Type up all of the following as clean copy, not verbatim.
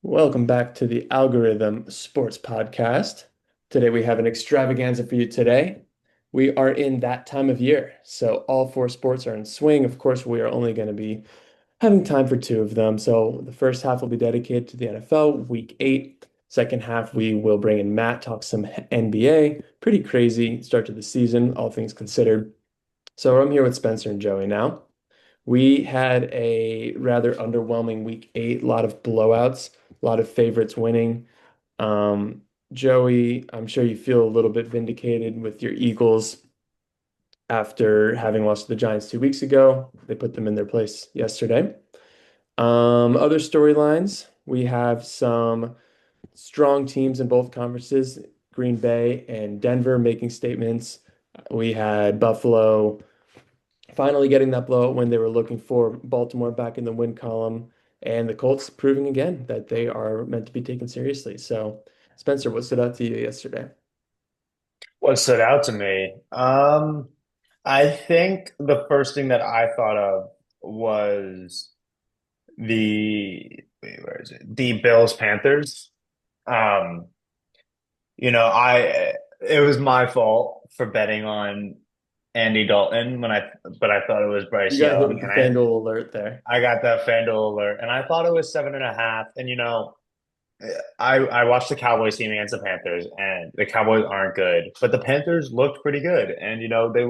Welcome back to the Algorithm Sports Podcast. Today we have an extravaganza for you today. We are in that time of year, so all four sports are in swing. Of course, we are only going to be having time for two of them. So the first half will be dedicated to the NFL, week 8. Second half, we will bring in Matt, talk some NBA. Pretty crazy start to the season, all things considered. So I'm here with Spencer and Joey now. We had a rather underwhelming week 8, a lot of blowouts, a lot of favorites winning. Um, Joey, I'm sure you feel a little bit vindicated with your Eagles after having lost to the Giants 2 weeks ago. They put them in their place yesterday. Other storylines, we have some strong teams in both conferences, Green Bay and Denver making statements. We had Buffalo finally getting that blowout when they were looking for Baltimore back in the win column, and the Colts proving again that they are meant to be taken seriously. So, Spencer, what stood out to you yesterday? What stood out to me? I think the first thing that I thought of was where is it? The Bills Panthers. Um, it was my fault for betting on Andy Dalton but I thought it was You Bryce got hit Young, with the FanDuel alert there. I got that FanDuel alert, and I thought it was 7.5. And I watched the Cowboys team against the Panthers, and the Cowboys aren't good, but the Panthers looked pretty good, and they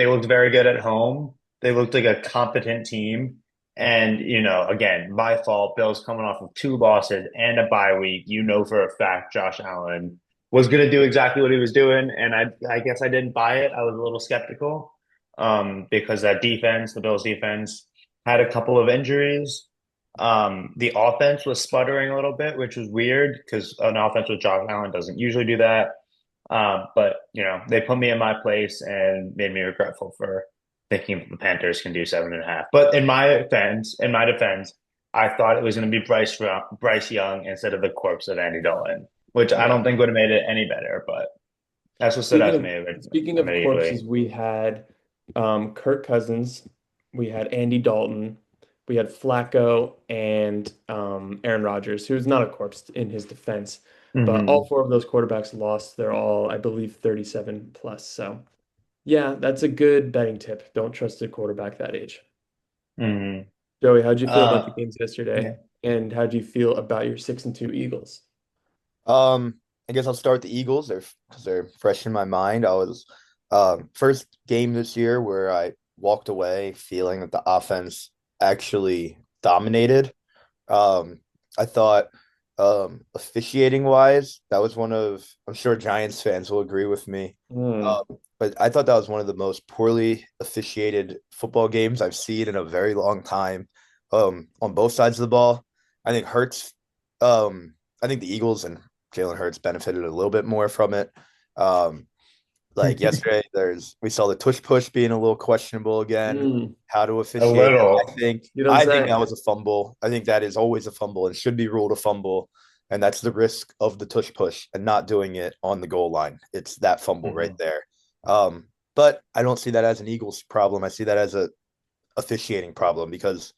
looked very good at home. They looked like a competent team, and again, my fault. Bills coming off of two losses and a bye week. You know for a fact Josh Allen was going to do exactly what he was doing, and I guess I didn't buy it. I was a little skeptical, because the Bills defense, had a couple of injuries. The offense was sputtering a little bit, which was weird because an offense with Josh Allen doesn't usually do that. But they put me in my place and made me regretful for thinking the Panthers can do 7.5. But in my defense, I thought it was going to be Bryce Young instead of the corpse of Andy Dalton, which I Yeah. don't think would have made it any better. But that's what stood Speaking out to of me speaking of immediately. corpses, we had Kirk Cousins, we had Andy Dalton, we had Flacco, and Aaron Rodgers, who's not a corpse in his defense, but all Hmm. four of those quarterbacks lost. They're all, I believe, 37 plus. So yeah, that's a good betting tip. Don't trust a quarterback that age. Hmm. Joey, how'd you feel about the Uh, games yeah. yesterday? And how'd you feel about your 6-2 Eagles? Um, I guess I'll start with the Eagles. They're fresh in my mind. I was first game this year where I walked away feeling that the offense actually dominated. Um, I thought officiating wise, that was one of I'm sure Giants fans will agree with me. Hmm. But I thought that was one of the most poorly officiated football games I've seen in a very long time. On both sides of the ball. I think Hurts I think the Eagles and Jalen Hurts benefited a little bit more from it. Um, like yesterday, we saw the tush push being a little questionable again. Hmm. How to A officiate it? I little. think You don't I think say. that was a fumble. I think that is always a fumble and should be ruled a fumble. And that's the risk of the tush push and not doing it on the goal line. It's that fumble right Mhm. there. But I don't see that as an Eagles problem. I see that as a officiating problem because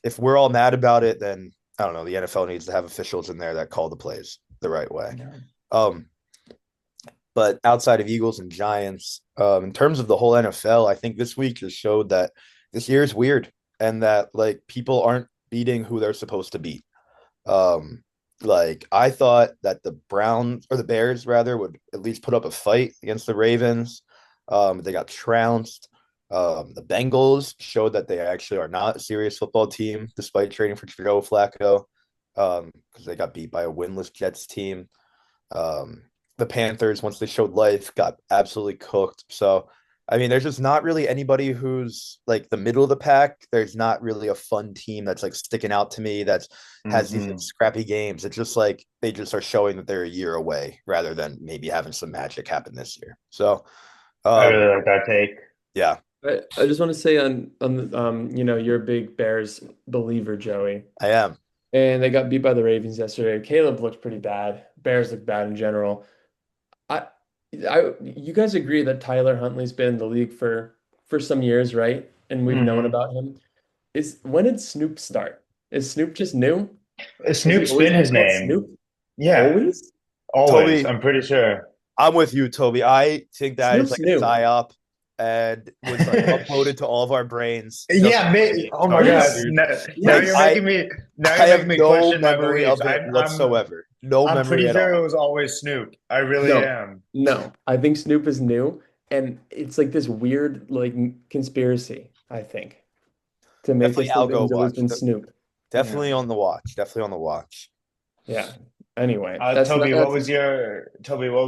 if we're all mad about it, then I don't know. The NFL needs to have officials in there that call the plays the right way. Yeah. Um, but outside of Eagles and Giants, in terms of the whole NFL, I think this week just showed that this year is weird and that like people aren't beating who they're supposed to beat. Um, like I thought that the Browns or the Bears rather would at least put up a fight against the Ravens. They got trounced. The Bengals showed that they actually are not a serious football team despite trading for Joe Flacco, because they got beat by a winless Jets team. Um, the Panthers, once they showed life, got absolutely cooked. So, I mean, there's just not really anybody who's like the middle of the pack. There's not really a fun team that's like sticking out to me that has these like, Mhm. scrappy games. It's just like they just are showing that they're a year away rather than maybe having some magic happen this year. So, I um, really like that take. yeah, I just want to say you're a big Bears believer, Joey. I am. And they got beat by the Ravens yesterday. Caleb looked pretty bad. Bears look bad in general. I, you guys agree that Tyler Huntley's been in the league for some years, right? And we've known Hmm. about him. When did Snoop start? Is Snoop just new? Has he Snoop's always been been his called name. Snoop? Yeah, Always? always. Toby, I'm pretty sure. I'm with you, Toby. I think that is Snoop's like a new. psyop and was like uploaded to all of our brains just Yeah, to oh my target God. others. Now Like Yes. you're making me I have no question my memory beliefs. of it whatsoever. No I'm memory pretty at sure it all. was always Snoop. I really No, am. no. I think Snoop is new, and it's like this weird like conspiracy, I think, to make Definitely us think that algo he's always watch. been Snoop. Definitely Yeah. on the watch. Definitely on the watch. Yeah. Anyway, that's not Toby, that's what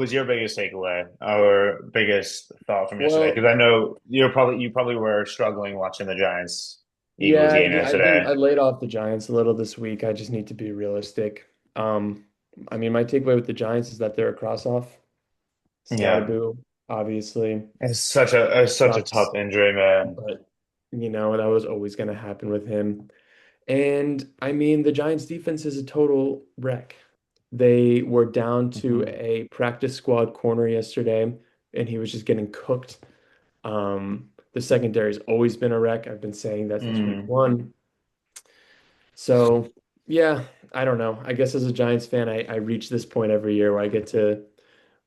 was your biggest takeaway or biggest thought from yesterday? well, Because I know you probably were struggling watching the Giants Eagles yeah, game yeah, I yesterday. laid off the Giants a little this week. I just need to be realistic. Um, I mean, my takeaway with the Giants is that they're a cross-off. Yeah, Scatterboo, obviously, it's such a sucks, tough injury, man. but that was always going to happen with him. And I mean, the Giants defense is a total wreck. They were down to Mhm. a practice squad corner yesterday, and he was just getting cooked. The secondary's always been a wreck. I've been saying that since week Mm. one. So, yeah, I don't know. I guess as a Giants fan, I reach this point every year where I get to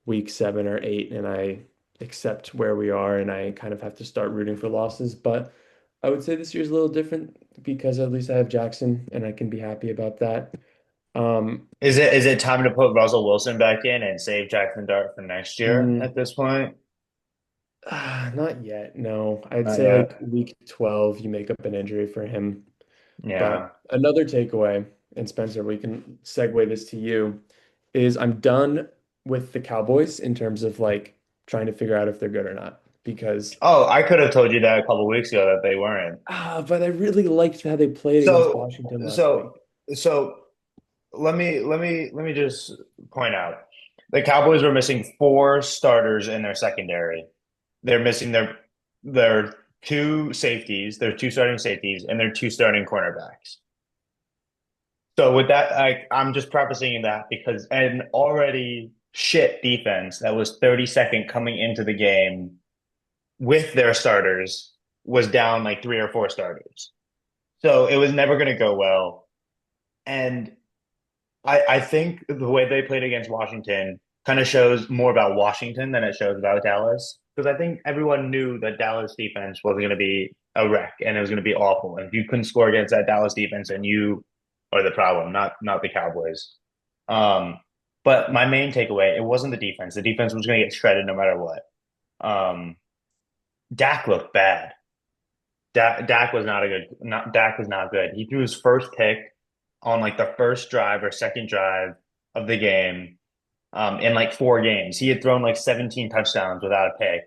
week 7 or 8 and I accept where we are and I kind of have to start rooting for losses. But I would say this year's a little different because at least I have Jackson and I can be happy about that. Um, Is it time to put Russell Wilson back in and save Jackson Dart for next year mm, at this point? Not yet. No, I'd Not say like yet. week 12, you make up an injury for him. Yeah. But another takeaway, and Spencer, we can segue this to you, is I'm done with the Cowboys in terms of like trying to figure out if they're good or not. Because Oh, I could have told you that a couple weeks ago that they weren't. but I really liked how they played against So Washington last so week. so let me just point out the Cowboys were missing four starters in their secondary. They're missing their two safeties, their two starting safeties, and their two starting cornerbacks. So with that, I'm just prefacing that because an already shit defense that was 32nd coming into the game with their starters was down like three or four starters. So it was never going to go well. And I think the way they played against Washington kind of shows more about Washington than it shows about Dallas. Because I think everyone knew that Dallas defense was going to be a wreck and it was going to be awful. And if you couldn't score against that Dallas defense, and you are the problem, not the Cowboys. Um, but my main takeaway, it wasn't the defense. The defense was going to get shredded no matter what. Um, Dak looked bad. Dak was not a good. Not Dak was not good. He threw his first pick on like the first drive or second drive of the game in like four games. He had thrown like 17 touchdowns without a pick,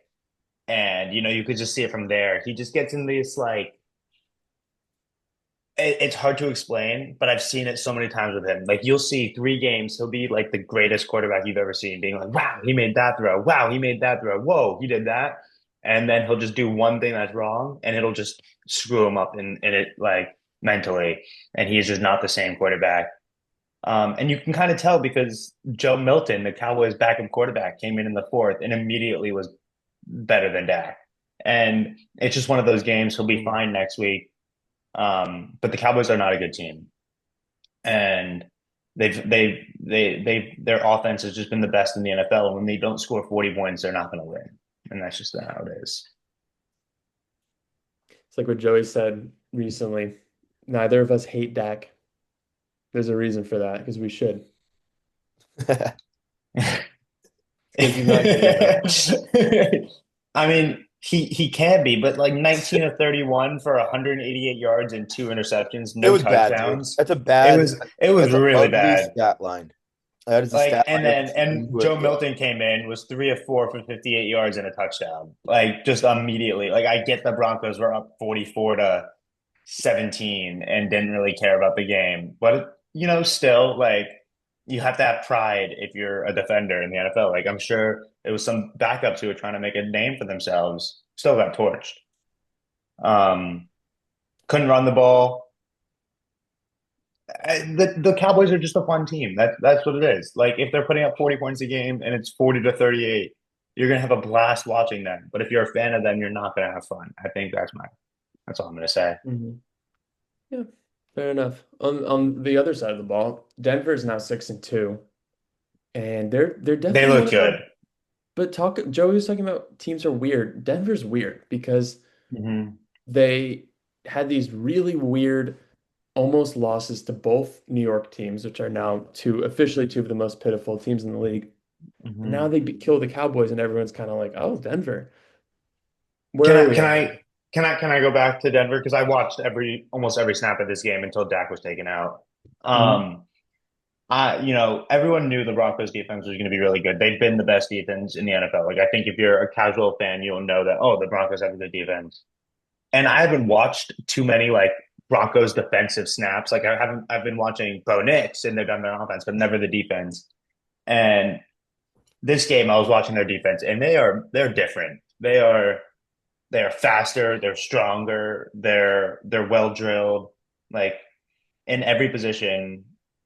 and you could just see it from there. He just gets in this like it's hard to explain, but I've seen it so many times with him. Like you'll see 3 games, he'll be like the greatest quarterback you've ever seen, being like, "Wow, he made that throw! Wow, he made that throw! Whoa, he did that!" And then he'll just do one thing that's wrong, and it'll just screw him up in it like mentally, and he's just not the same quarterback. And you can kind of tell because Joe Milton, the Cowboys' backup quarterback, came in the fourth and immediately was better than Dak. And it's just one of those games. He'll be Mm. fine next week. But the Cowboys are not a good team, and their offense has just been the best in the NFL. And when they don't score 40 points, they're not going to win, and that's just how it is. It's like what Joey said recently. Neither of us hate Dak. There's a reason for that because we should. Because he's not good enough. I mean, he can be, but like 19 of 31 for 188 yards and two interceptions, It no was bad, dude. touchdowns. It was That's an really ugly bad. stat line. That is a Like, stat line of a and team who, Joe yeah. Milton came in, was 3 of 4 for 58 yards and a touchdown. Like, just immediately. Like, I get the Broncos were up 44 to 17 and didn't really care about the game. But, still, like, you have to have pride if you're a defender in the NFL. Like, I'm sure it was some backups who were trying to make a name for themselves, still got torched. Um, couldn't run the ball. The Cowboys are just a fun team. That's what it is. Like if they're putting up 40 points a game and it's 40 to 38, you're gonna have a blast watching them. But if you're a fan of them, you're not gonna have fun. I think that's all I'm gonna say. Mhm. Yeah. Fair enough. On the other side of the ball, Denver is now 6-2, and they're They definitely one look of the. good. But Joey was talking about teams are weird. Denver's weird because Hmm. they had these really weird almost losses to both New York teams, which are now officially two of the most pitiful teams in the league. And now Hmm. they kill the Cowboys, and everyone's kind of like, "Oh, Denver, where Can are I we can right I now?" can I go back to Denver because I watched almost every snap of this game until Dak was taken out. Hmm. Um, everyone knew the Broncos defense was going to be really good. They've been the best defense in the NFL. Like I think if you're a casual fan, you'll know that, oh, the Broncos have a good defense. And I haven't watched too many like Broncos defensive snaps. Like I've been watching Bo Nix and they've done their offense, but never the defense. And this game I was watching their defense and they're different. They are faster, they're stronger, they're well drilled. Like in every position,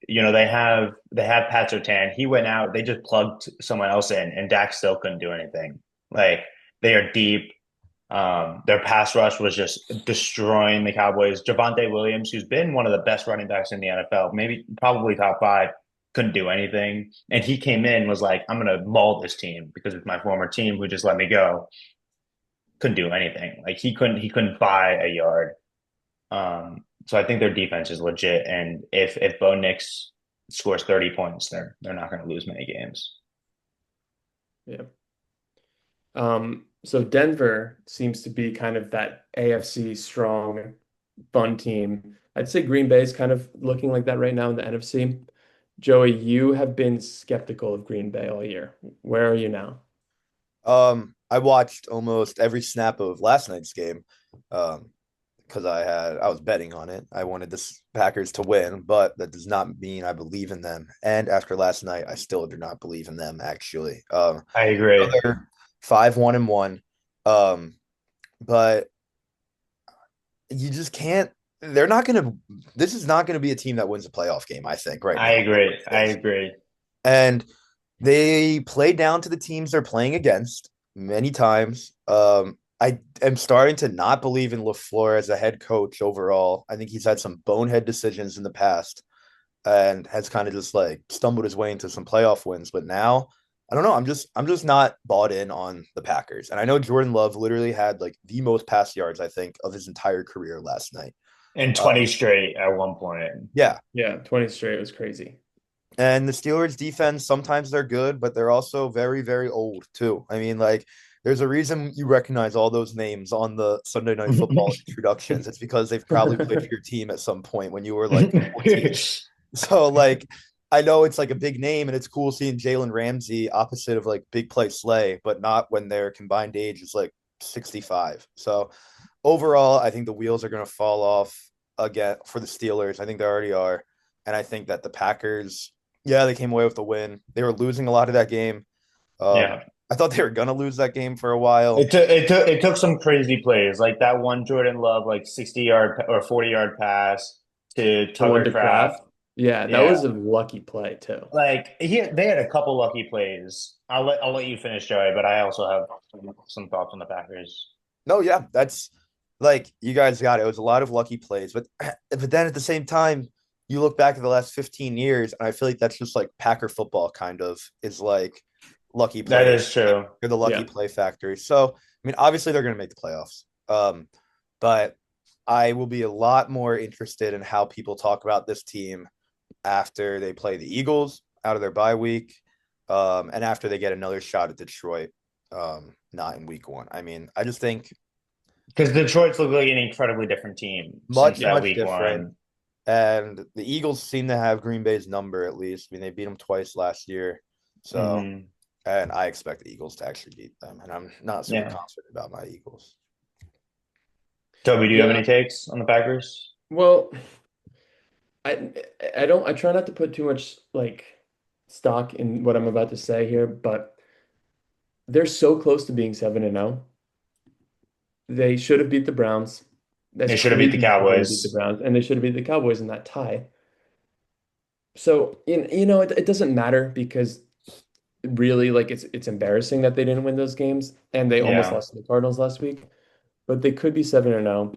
they have Pat Surtain. He went out, they just plugged someone else in, and Dak still couldn't do anything. Like they are deep. Their pass rush was just destroying the Cowboys. Javonte Williams, who's been one of the best running backs in the NFL, maybe probably top five, couldn't do anything. And he came in, was like, I'm gonna maul this team because it's my former team who just let me go. Couldn't do anything. Like he couldn't buy a yard. So I think their defense is legit. And if Bo Nix scores 30 points, they're not gonna lose many games. Yeah. So Denver seems to be kind of that AFC strong, fun team. I'd say Green Bay is kind of looking like that right now in the NFC. Joey, you have been skeptical of Green Bay all year. Where are you now? I watched almost every snap of last night's game. Um, because I was betting on it. I wanted the Packers to win, but that does not mean I believe in them. And after last night, I still do not believe in them. Actually, I agree. they're 5-1-1, um, but you just can't. They're not gonna. This is not gonna be a team that wins a playoff game. I think right I now, agree. I agree. and they play down to the teams they're playing against many times. I am starting to not believe in LaFleur as a head coach overall. I think he's had some bonehead decisions in the past and has kind of just like stumbled his way into some playoff wins. But now, I don't know. I'm just not bought in on the Packers. And I know Jordan Love literally had like the most pass yards, I think, of his entire career last night. And Uh, 20 straight at one point. yeah, Yeah, 20 straight was crazy. and the Steelers defense, sometimes they're good, but they're also very, very old too. I mean, like, there's a reason you recognize all those names on the Sunday Night Football introductions. It's because they've probably played for your team at some point when you were like 14. So, like, I know it's like a big name and it's cool seeing Jalen Ramsey opposite of like big play Slay, but not when their combined age is like 65. So, overall, I think the wheels are going to fall off again for the Steelers. I think they already are. And I think that the Packers, yeah, they came away with the win. They were losing a lot of that game. Um, Yeah. I thought they were going to lose that game for a while It took some crazy plays, like that one Jordan Love, like 60-yard or 40-yard pass to The one Tucker to Craft. Kraft. Yeah, that Yeah. was a lucky play too. Like they had a couple lucky plays. I'll let you finish, Joey, but I also have some thoughts on the Packers. No, yeah, that's like you guys got it. It was a lot of lucky plays, but then at the same time, you look back at the last 15 years, and I feel like that's just like Packer football kind of is like lucky That plays. is true. They're the lucky Yeah. play factory. So, I mean, obviously they're going to make the playoffs. But I will be a lot more interested in how people talk about this team after they play the Eagles out of their bye week, and after they get another shot at Detroit, not in week one. I mean, I just think Because Detroit's looked like an incredibly different team since much, that much week different. one. And the Eagles seem to have Green Bay's number at least. I mean, they beat them twice last year. So, Hmm. and I expect the Eagles to actually beat them. And I'm not super Yeah. confident about my Eagles. Toby, do you have Yeah. any takes on the Packers? Well, I I try not to put too much like stock in what I'm about to say here, but they're so close to being 7-0. They should have beat the Browns. That's They should have beat the crazy that they didn't beat the Cowboys. Browns, and they should have beat the Cowboys in that tie. So, it doesn't matter because really, like it's embarrassing that they didn't win those games, and they almost Yeah. lost to the Cardinals last week, but they could be 7-0.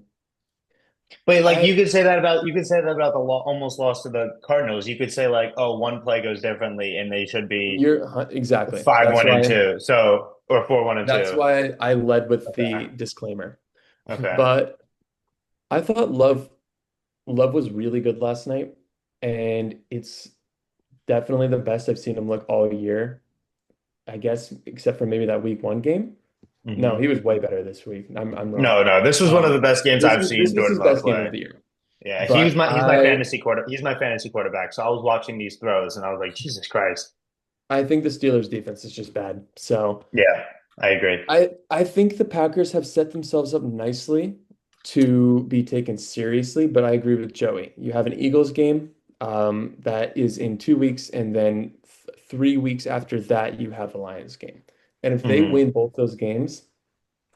But like I you could say that about the almost loss to the Cardinals. You could say like, oh, one play goes differently, and they should be exactly. 5-1-2, so or 4-1-2. That's why I led with the disclaimer. Okay. But I thought Love was really good last night, and it's definitely the best I've seen him look all year. I guess except for maybe that week one game. No, Hmm. he was way better this week. I'm wrong. No, no, this was one of the Um, best games I've this seen was Jordan his Love best game of play. the year. Yeah, But he's my fantasy quarterback. So I was watching these throws and I was like, Jesus Christ. I think the Steelers defense is just bad. So Yeah, I agree. I think the Packers have set themselves up nicely to be taken seriously, but I agree with Joey. You have an Eagles game that is in 2 weeks, and then th 3 weeks after that, you have a Lions game. And if they Hmm. win both those games,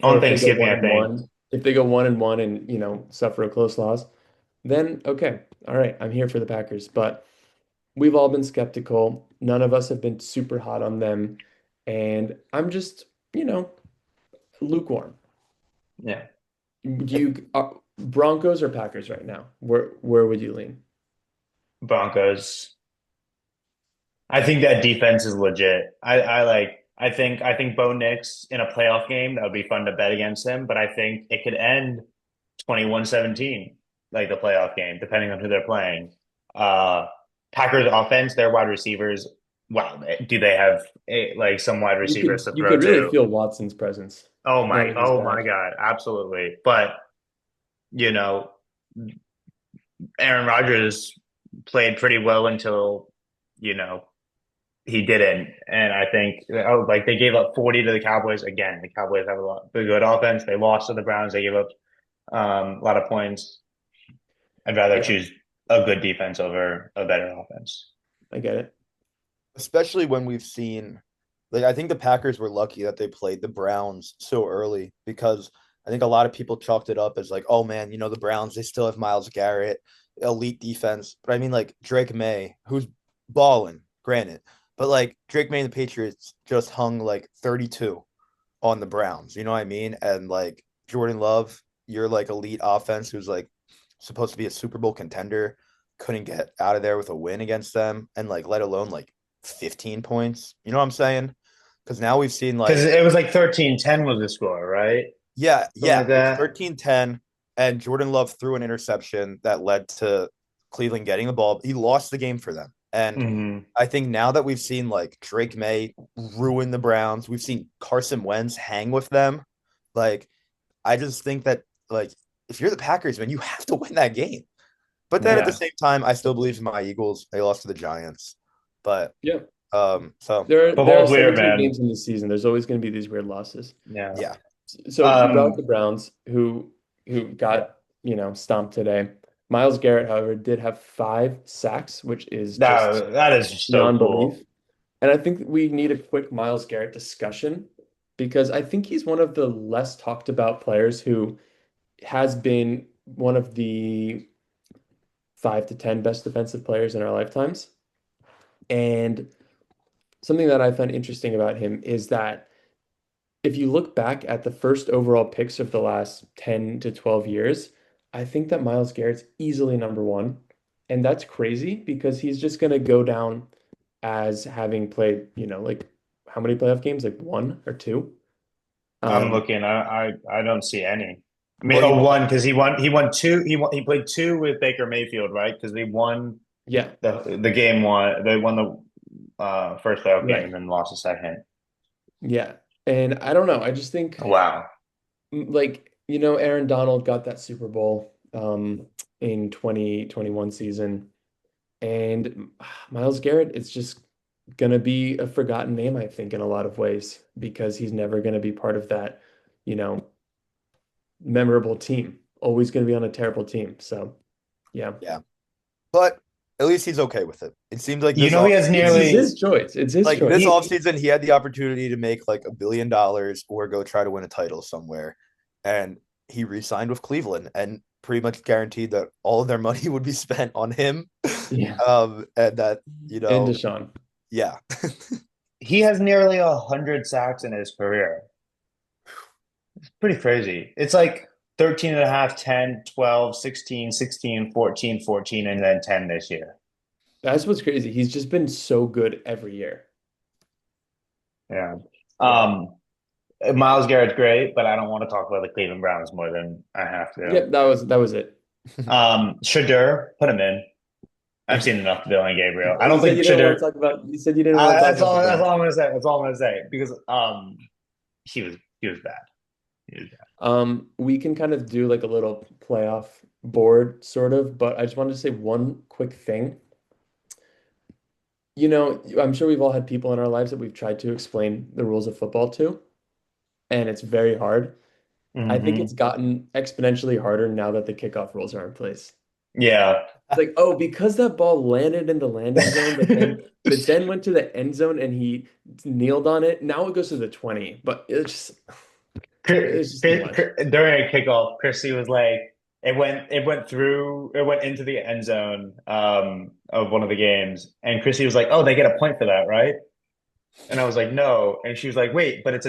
or On Thanksgiving, I think. if they go 1-1 and suffer a close loss, then okay, all right, I'm here for the Packers. But we've all been skeptical. None of us have been super hot on them, and I'm just, lukewarm. Yeah, Do you Broncos or Packers right now? Where would you lean? Broncos. I think that defense is legit. I think Bo Nix in a playoff game, that would be fun to bet against him, but I think it could end 21-17, like the playoff game, depending on who they're playing. Uh Packers offense, their wide receivers, wow, do they have like some wide receivers to You throw could really to? feel Watson's presence whenever he's Oh my back. God, absolutely. But you know, Aaron Rodgers played pretty well until, you know, he didn't. And I think like they gave up 40 to the Cowboys again. The Cowboys have a good offense. They lost to the Browns. They gave up a lot of points. I'd rather Yeah, choose a good defense over a better offense. I get it. Especially when we've seen, like, I think the Packers were lucky that they played the Browns so early because I think a lot of people chalked it up as like, oh man, the Browns, they still have Myles Garrett, elite defense. But I mean, like, Drake May, who's balling, granted, but like Drake May and the Patriots just hung like 32 on the Browns, you know what I mean? And like Jordan Love, you're like elite offense who's like supposed to be a Super Bowl contender, couldn't get out of there with a win against them, and like let alone like 15 points. You know what I'm saying? Because now we've seen Because like, it was like 13-10 was the score, right? yeah, Something yeah, like it was that. 13-10, and Jordan Love threw an interception that led to Cleveland getting the ball. He lost the game for them. And Hmm. I think now that we've seen like Drake May ruin the Browns, we've seen Carson Wentz hang with them. Like, I just think that like if you're the Packers, man, you have to win that game. But then at the Yeah. same time, I still believe in my Eagles. They lost to the Giants. But Yeah, so there are Football's weird, 17 man. games in the season. There's always going to be these weird losses. Yeah. yeah. So you brought up Um, the Browns, who got stomped today. Miles Garrett, however, did have 5 sacks, which is just that is just so beyond cool. belief. And I think we need a quick Miles Garrett discussion because I think he's one of the less talked about players who has been one of the 5 to 10 best defensive players in our lifetimes. And something that I find interesting about him is that if you look back at the first overall picks of the last 10 to 12 years, I think that Miles Garrett's easily number one. And that's crazy because he's just going to go down as having played, like how many playoff games? Like one or two. I'm Um, looking. I don't see any. I mean, Well, he oh, won. one because he won two. He played two with Baker Mayfield, right? Because they won yeah, the game one. They won the first playoff game and right. then lost the second. Yeah. And I don't know. I just think Wow. like, Aaron Donald got that Super Bowl in 2021 season. And Miles Garrett, it's just gonna be a forgotten name, I think, in a lot of ways, because he's never gonna be part of that, you know, memorable team. Always gonna be on a terrible team. So yeah. Yeah. But at least he's okay with it. It seems like You this know, he has It's offseason, his nearly choice. It's his like this choice. he. offseason, he had the opportunity to make like $1 billion or go try to win a title somewhere. And he re-signed with Cleveland and pretty much guaranteed that all of their money would be spent on him. Yeah. And that, And Deshaun. yeah. He has nearly 100 sacks in his career. It's pretty crazy. It's like 13 and a half, 10, 12, 16, 16, 14, 14, and then 10 this year. That's what's crazy. He's just been so good every year. Yeah. Yeah. Um, Miles Garrett's great, but I don't want to talk about the Cleveland Browns more than I have to. Yep, that was it. Shadur, put him in. I've seen enough of Dylan Gabriel. I You don't said think you didn't want Shadur. to talk about you said you didn't want to talk That's about the all. That's Browns. all I'm gonna say. That's all I'm gonna say because he was bad. He was bad. We can kind of do like a little playoff board sort of, but I just wanted to say one quick thing. I'm sure we've all had people in our lives that we've tried to explain the rules of football to, and it's very hard. I think it's Hmm. gotten exponentially harder now that the kickoff rules are in place. Yeah. It's like, oh, because that ball landed in the landing zone, but then went to the end zone and he kneeled on it. Now it goes to the 20, but it's just too much. During a kickoff, Chrissy was like, it went into the end zone of one of the games, and Chrissy was like, "Oh, they get a point for that, right?" And I was like, "No," and she was like, "Wait, but it's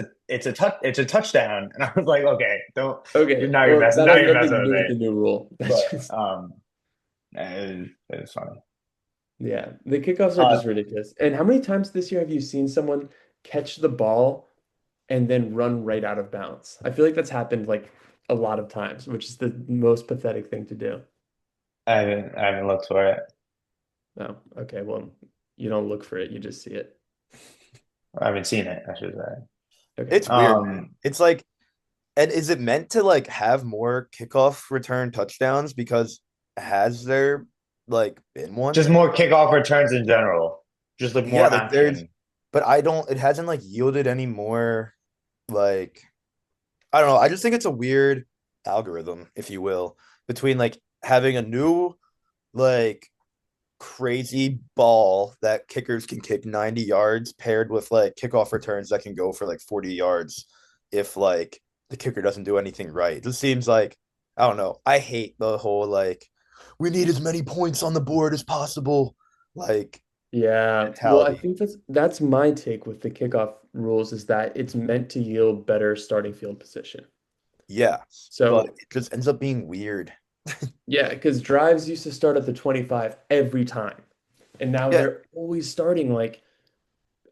a touchdown," and I was like, "Okay, don't Okay, now you're well, messing that now has you're nothing messing to with do with me." the new rule. That's But just, it was funny. yeah, the kickoffs are Uh, just ridiculous. And how many times this year have you seen someone catch the ball and then run right out of bounds? I feel like that's happened like a lot of times, which is the most pathetic thing to do. I haven't looked for it. Oh, okay, well, you don't look for it, you just see it. I haven't seen it, I should say. Okay. It's weird, man. It's like, and is it meant to like have more kickoff return touchdowns? Because has there like been one? Just more kickoff returns in general. Just like Yeah, more like there's, action. but I don't, it hasn't like yielded any more like, I don't know. I just think it's a weird algorithm, if you will, between like having a new like crazy ball that kickers can kick 90 yards paired with like kickoff returns that can go for like 40 yards if like the kicker doesn't do anything right. It just seems like, I don't know. I hate the whole like we need as many points on the board as possible like Yeah. Well, I mentality. think that's my take with the kickoff rules is that it's meant to yield better starting field position. Yeah, but So, it just ends up being weird. yeah, because drives used to start at the 25 every time. And now Yeah, they're always starting like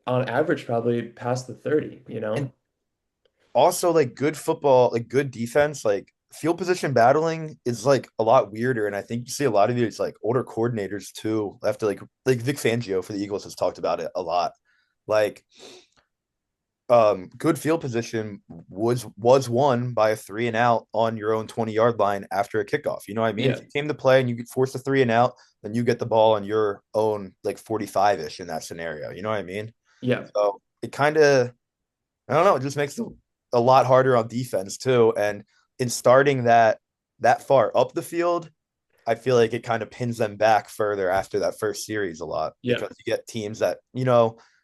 on average probably past the 30, you know? and also like good football, like good defense, like field position battling is like a lot weirder. And I think you see a lot of these like older coordinators too. After like Vic Fangio for the Eagles has talked about it a lot. Like good field position was won by a 3-and-out on your own 20-yard line after a kickoff. You know what I mean? If Yeah. you came to play and you could force a 3-and-out, then you get the ball on your own like 45-ish in that scenario. You know what I mean? Yeah. So it kind of I don't know. It just makes it a lot harder on defense too. And in starting that far up the field, I feel like it kind of pins them back further after that first series a lot Yeah. because you get teams that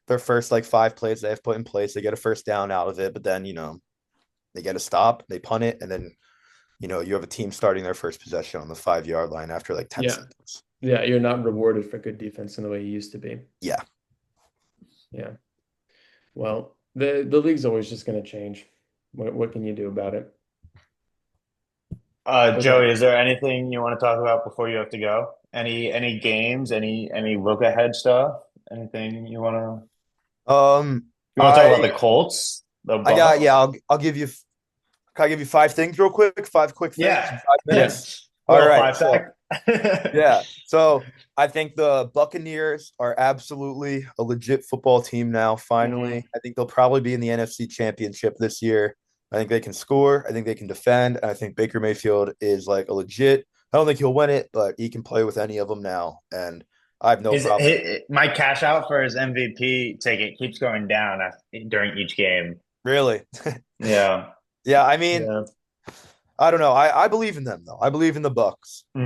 their first like 5 plays they have put in place, they get a first down out of it, but then they get a stop, they punt it, and then you have a team starting their first possession on the 5 yard line after like 10 Yeah. seconds. Yeah. You're not rewarded for good defense in the way you used to be. Yeah. Yeah. Well, the league's always just going to change. What can you do about it? Okay. Joey, is there anything you want to talk about before you have to go? Any games, any look ahead stuff? Anything Um you want to talk about I the Colts, the I got yeah, Bucks? I'll give you can I give you 5 things real quick? 5 quick things in Yeah, Yeah.5 minutes. All little right. five So sec. yeah. So I think the Buccaneers are absolutely a legit football team now, Hmm. finally. I think they'll probably be in the NFC Championship this year. I think they can score. I think they can defend. And I think Baker Mayfield is like a legit. I don't think he'll win it, but he can play with any of them now. And I have no problem. My cash out for his MVP ticket keeps going down during each game. Really. Yeah. Yeah. I mean, Yeah. I don't know. I believe in them though. I believe in the Bucks. I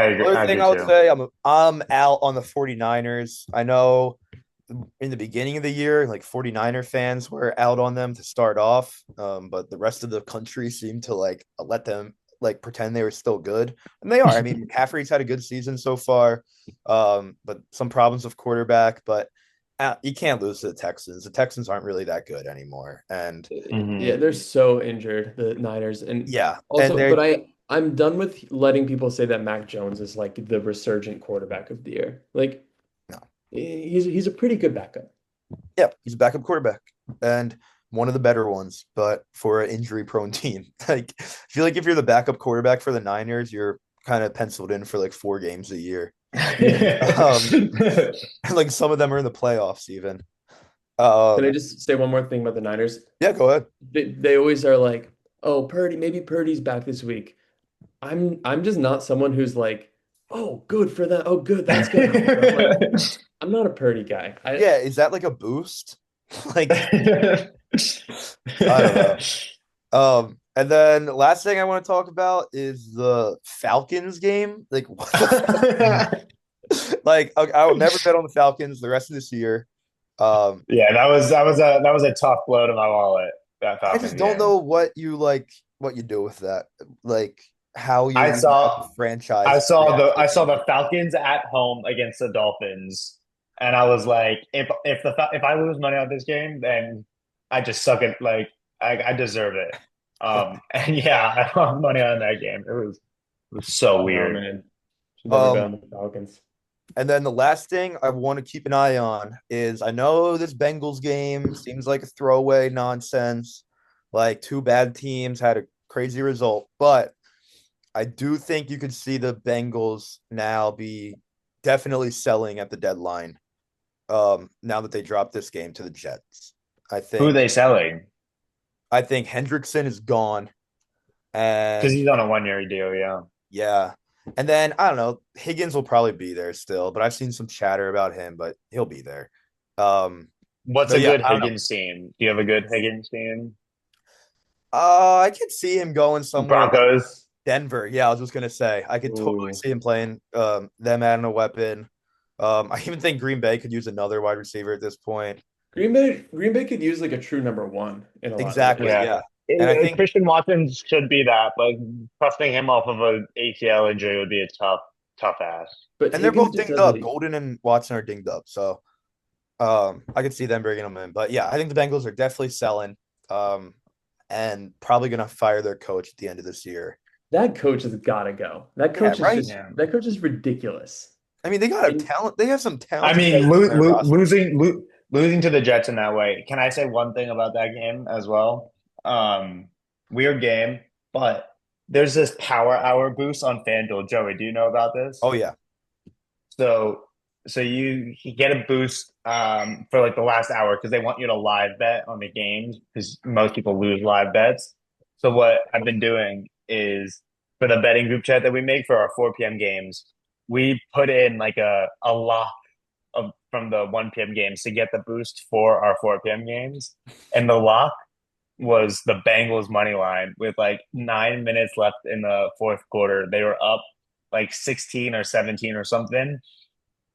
agree. Other I thing do I would too. say, I'm out on the 49ers. I know in the beginning of the year, like 49er fans were out on them to start off. But the rest of the country seemed to like let them like pretend they were still good. And they are. I mean, McCaffrey's had a good season so far. But some problems with quarterback. But You can't lose to the Texans. The Texans aren't really that good anymore. And Yeah, Hmm. they're so injured, the Niners. And yeah, and also, they're but I'm done with letting people say that Mac Jones is like the resurgent quarterback of the year. Like no. he's a pretty good backup. Yeah, he's a backup quarterback and one of the better ones, but for an injury-prone team. Like, I feel like if you're the backup quarterback for the Niners, you're kind of penciled in for like 4 games a year. Um, like some of them are in the playoffs even. Can I Um, just say one more thing about the Niners? yeah, go ahead. They always are like, oh, Purdy, maybe Purdy's back this week. I'm just not someone who's like, oh, good for that. Oh, good, that's gonna help. I'm not a Purdy guy. Yeah, is that like a boost? Like, I don't know. And then last thing I want to talk about is the Falcons game. Like, what the like? I will never bet on the Falcons the rest of this year. Um, Yeah, that was a tough blow to my wallet, that I just Falcons don't game. know what you do with that. Like how you're I using that as saw a franchise I saw reactivity. the Falcons at home against the Dolphins, and I was like, if I lose money on this game, then I just suck it. Like I deserve it. And yeah, I won money on that game. It was so No, weird. man. Should never bet Um, on the Falcons. and then the last thing I want to keep an eye on is I know this Bengals game seems like a throwaway nonsense. Like two bad teams had a crazy result, but I do think you could see the Bengals now be definitely selling at the deadline. Now that they dropped this game to the Jets. I Who are think they selling? I think Hendrickson is gone. Because And he's on a 1 year deal. Yeah. yeah. And then I don't know, Higgins will probably be there still, but I've seen some chatter about him, but he'll be there. Um, What's but a yeah, good I don't know. Higgins team? Do you have a good Higgins team? I could see him going somewhere like Broncos. Denver. Yeah, I was just gonna say I could totally Ooh. see him playing them adding a weapon. I even think Green Bay could use another wide receiver at this point. Green Bay could use like a true number one in a lot of Exactly, ways. Yeah. yeah. And I think Christian Watson should be that, but trusting him off of a ACL injury would be a tough ask. But and they're Higgins both just dinged has up. a Golden and Watson are dinged up. So I could see them bringing them in. But yeah, I think the Bengals are definitely selling. Um, and probably gonna fire their coach at the end of this year. that coach has got to go. Yeah, right. Yeah. That coach is ridiculous. I mean, they got a And talent. They have some I talented mean, players on their roster. losing to the Jets in that way. Can I say one thing about that game as well? Um, Weird game, but there's this power hour boost on FanDuel. Joey, do you know about this? Oh yeah, So you get a boost for like the last hour because they want you to live bet on the games because most people lose live bets. So what I've been doing is for the betting group chat that we make for our 4 p.m. games, we put in like a lock of from the 1 p.m. games to get the boost for our 4 p.m. games. And the lock was the Bengals money line with like 9 minutes left in the fourth quarter. They were up like 16 or 17 or something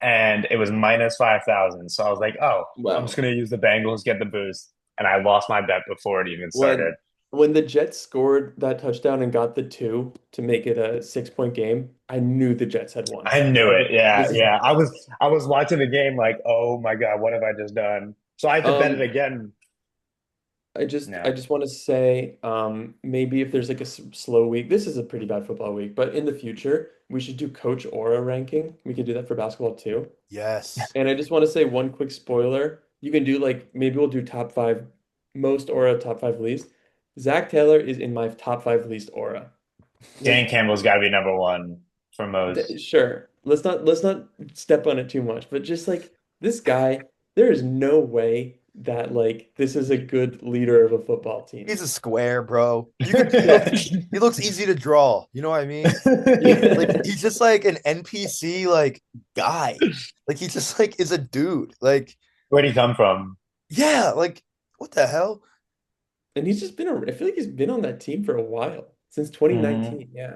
and it was minus 5,000. So I was like, oh, I'm just wow. gonna use the Bengals, get the boost, and I lost my bet before it even started. When when the Jets scored that touchdown and got the two to make it a 6 point game, I knew the Jets had won. I knew I was it. like, Yeah, this is yeah. I was watching the game like, oh my god, what have I just done? So I had to bet it um again. I Yeah, just want to say, maybe if there's like a slow week, this is a pretty bad football week, but in the future, we should do Coach Aura ranking. We could do that for basketball too. yes. And I just want to say one quick spoiler. You can do like maybe we'll do top five most Aura, top five least. Zach Taylor is in my top five least Aura. Dan Like, Campbell's got to be number one for most. sure, let's not step on it too much, but just like this guy, there is no way that like this is a good leader of a football team. He's a square, bro. You could. He looks easy to draw. You know what I mean? Like Yeah. he's just like an NPC like guy. Like he just like is a dude. Like Where'd he come from? yeah, like what the hell? And he's just been I feel like he's been on that team for a while, since Mhm. 2019. Yeah.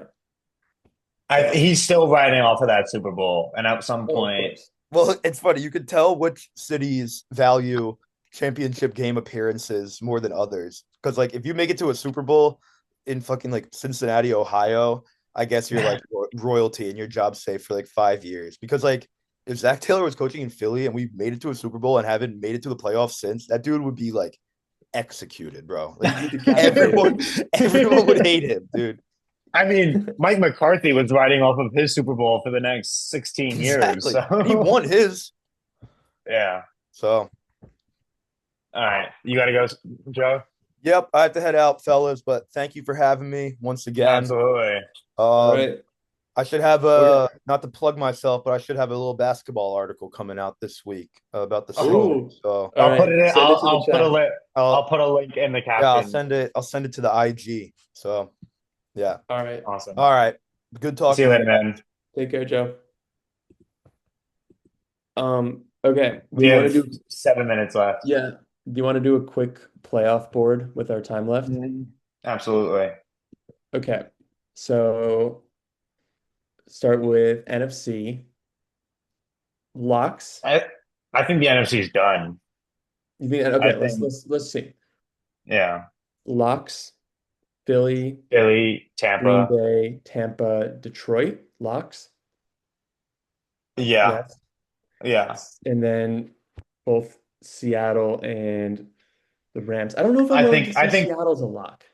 So, He's still riding off of that Super Bowl, and at some oh, of point, course. Well, it's funny. You could tell which cities value championship game appearances more than others. Because like if you make it to a Super Bowl in fucking like Cincinnati, Ohio, I guess you're like royalty and your job's safe for like 5 years. Because like if Zach Taylor was coaching in Philly and we made it to a Super Bowl and haven't made it to the playoffs since, that dude would be like executed, bro. Like He'd be decapitated. everyone would hate him, dude. I mean, Mike McCarthy was riding off of his Super Bowl for the next 16 years. Exactly. And he won So, his. yeah. So, All right. You got to go, Joe? yep, I have to head out, fellas, but thank you for having me once again. Absolutely. All Um, right. I should have Okay. not to plug myself, but I should have a little basketball article coming out this week about the Oh, season. Ooh. So, All I'll put it right. in. Send it to the I'll put a chat. link. I'll I'll put a link in the yeah, caption. I'll send it to the IG. So, yeah. All right. Awesome. All right. Good See talking you to later, you. man. Take care, Joe. Okay. Do We you want have to do, 7 minutes left. yeah. Do you want to do a quick playoff board with our time left? Absolutely. Okay. So start with NFC. Locks. I I think the NFC is done. You think I okay, think, let's see. yeah, Locks, Philly, Philly, Green Tampa. Bay, Tampa, Detroit, locks. Yeah, Yes. yeah. And then both Seattle and the Rams. I don't know if I'm I willing to think I say think Seattle's a lock.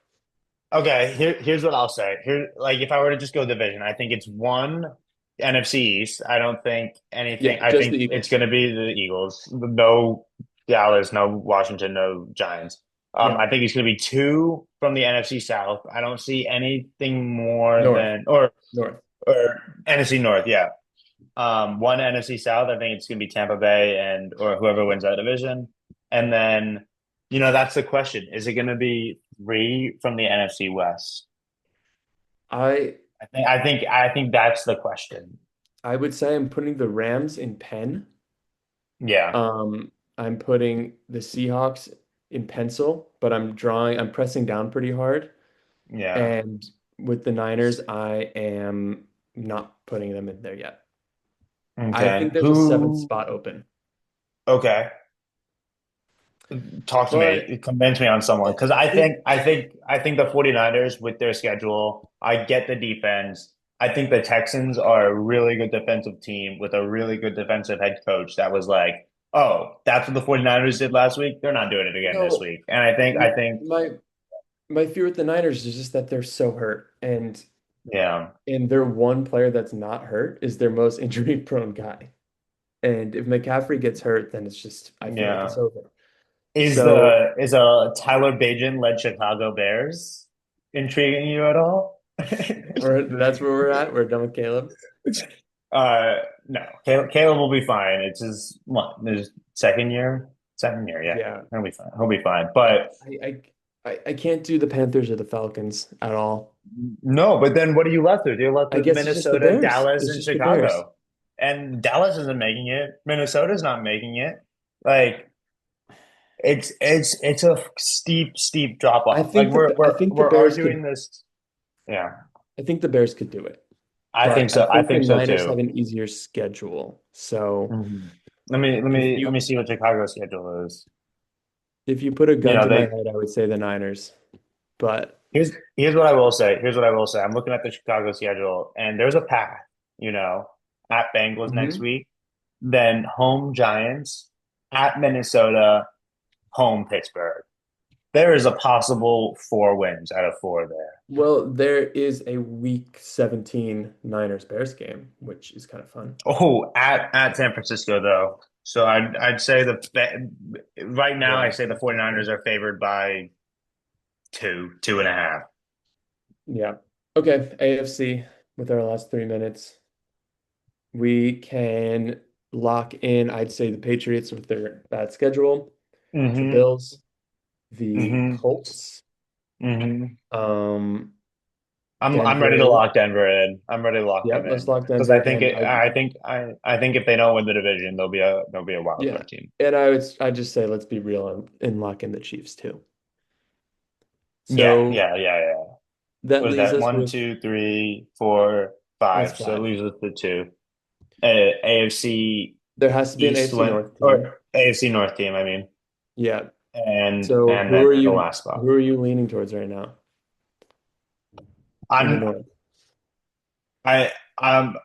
okay, here's what I'll say. Here, like if I were to just go division, I think it's one NFC East. I don't think anything. Yeah, I just the think it's Eagles. going to be the Eagles. No Dallas, no Washington, no Yeah. Giants. Yeah. I think it's going to be two from the NFC South. I don't see anything more North. than North. or NFC North. Yeah, one NFC South. I think it's going to be Tampa Bay and or whoever wins that division, and then that's the question: is it going to be three from the NFC West? I I think that's the question. I would say I'm putting the Rams in pen. Yeah, I'm putting the Seahawks in pencil, but I'm pressing down pretty hard. yeah. And with the Niners, I am not putting them in there yet. I think Okay. there's a seventh Who? spot open. Okay. Talk to But me. Convince me on someone because I it, think I think I think the 49ers with their schedule, I get the defense. I think the Texans are a really good defensive team with a really good defensive head coach that was like, "Oh, that's what the 49ers did last week. They're not doing it again this no, week." And I think I my think my my fear with the Niners is just that they're so hurt, yeah. and their one player that's not hurt is their most injury prone guy. And if McCaffrey gets hurt, then I feel like it's Yeah. over. Is So, a Tyler Bagent led Chicago Bears intriguing you at all? that's where we're at. We're done with Caleb. Uh, no, Caleb will be fine. It's his second year. Second year, yeah, Yeah, he'll be fine. He'll be fine. But I can't do the Panthers or the Falcons at all. no, but then what are you left with? You're left I with guess it's just the Minnesota, Bears. Dallas, It's and just the Bears. Chicago. And Dallas isn't making it. Minnesota's not making it. Like it's a steep drop off. Like I think the we're Bears arguing could this. Yeah, I think the Bears could do it. I think But I so. I think the think so Niners have too. an easier schedule. So Mhm. Let me see what Chicago's schedule is. if you put a You gun know, to my they head, I would say the Niners. But here's what I will say. Here's what I will say. I'm looking at the Chicago schedule, and there's a path. You know, at Bengals next mhm. week, then home Giants, at Minnesota, home Pittsburgh. There is a possible 4 wins out of four there. Well, there is a week 17 Niners Bears game, which is kind of fun. Oh, at San Francisco though. So I'd say right now I Yeah. say the 49ers are favored by two and a half. Yeah. Okay, AFC with our last 3 minutes. We can lock in, I'd say the Patriots with their bad schedule, the Mm-hmm. Bills, the Mm-hmm. Colts, Mm-hmm. um, I'm ready to Denver. lock Denver in. I'm ready to lock them Yep, let's in lock because Denver I think in. it. I think if they don't win the division, they'll be a wild Yeah, card team. and I'd just say let's be real and lock in the Chiefs too. Yeah, So yeah, yeah, yeah. that What is leaves that? us One, with two, three, four, that's five. So it five. leaves us the two. AFC There has to be an East AFC win North team. or AFC North team. I mean, Yeah. and So and then the last spot. who are you leaning towards right now in the I'm North? I I'm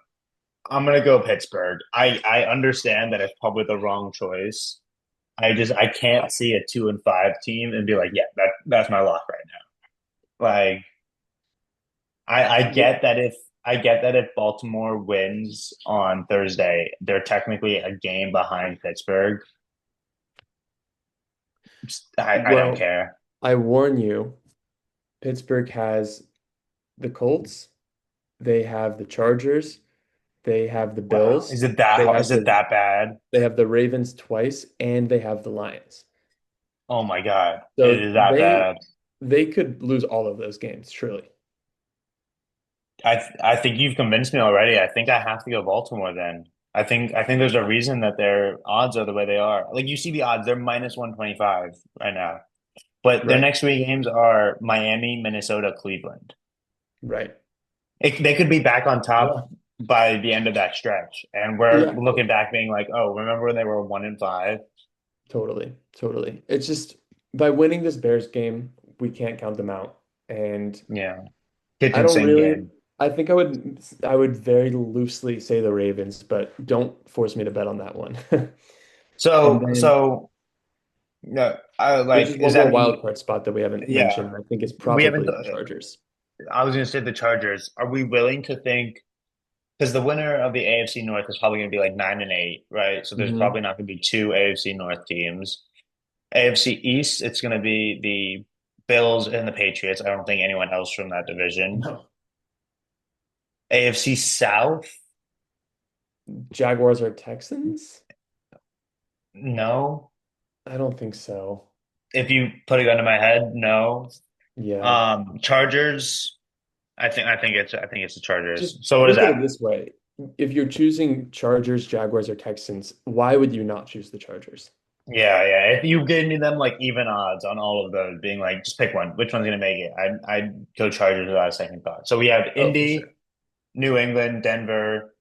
I'm gonna go Pittsburgh. I understand that it's probably the wrong choice. I can't see a 2-5 team and be like, yeah, that's my lock right now. Like I Yeah. get that if Baltimore wins on Thursday, they're technically a game behind Pittsburgh. I don't Well, care. I warn you, Pittsburgh has the Colts, they have the Chargers, they have the Wow. Bills, they Is have it the that bad? they have the Ravens twice, and they have the Lions. Oh my God. It So is that they bad. they could lose all of those games, truly. I think you've convinced me already. I think I have to go Baltimore then. I think there's a reason that their odds are the way they are. Like you see the odds, they're minus 125 right now. But their Right. next three games are Miami, Minnesota, Cleveland. Right. They could be back on Yeah. top by the end of that stretch. And we're Yeah. looking back being like, oh, remember when they were 1-5? Totally. Totally. It's just by winning this Bears game, we can't count them out. And Yeah. Kitchen I don't sink really game. I think I would very loosely say the Ravens, but don't force me to bet on that one. And then So no, I there's like, just is one more that wild card spot that we haven't yeah. mentioned. I think it's We haven't probably the Chargers. I was gonna say the Chargers. Are we willing to think because the winner of the AFC North is probably gonna be like 9-8, right? So there's Hmm. probably not gonna be two AFC North teams. AFC East, it's gonna be the Bills and the Patriots. I don't think anyone else from that division. No. AFC South, Jaguars or Texans? no. I don't think so. If you put a gun to my head, no. Yeah. Chargers, I think it's the Chargers. Just So what is look at that? it this way. If you're choosing Chargers, Jaguars, or Texans, why would you not choose the Chargers? Yeah. If you gave me them like even odds on all of those, being like, just pick one. Which one's gonna make it? I'd go Chargers without a second thought. So we have Oh, for sure. Indy, New England, Denver,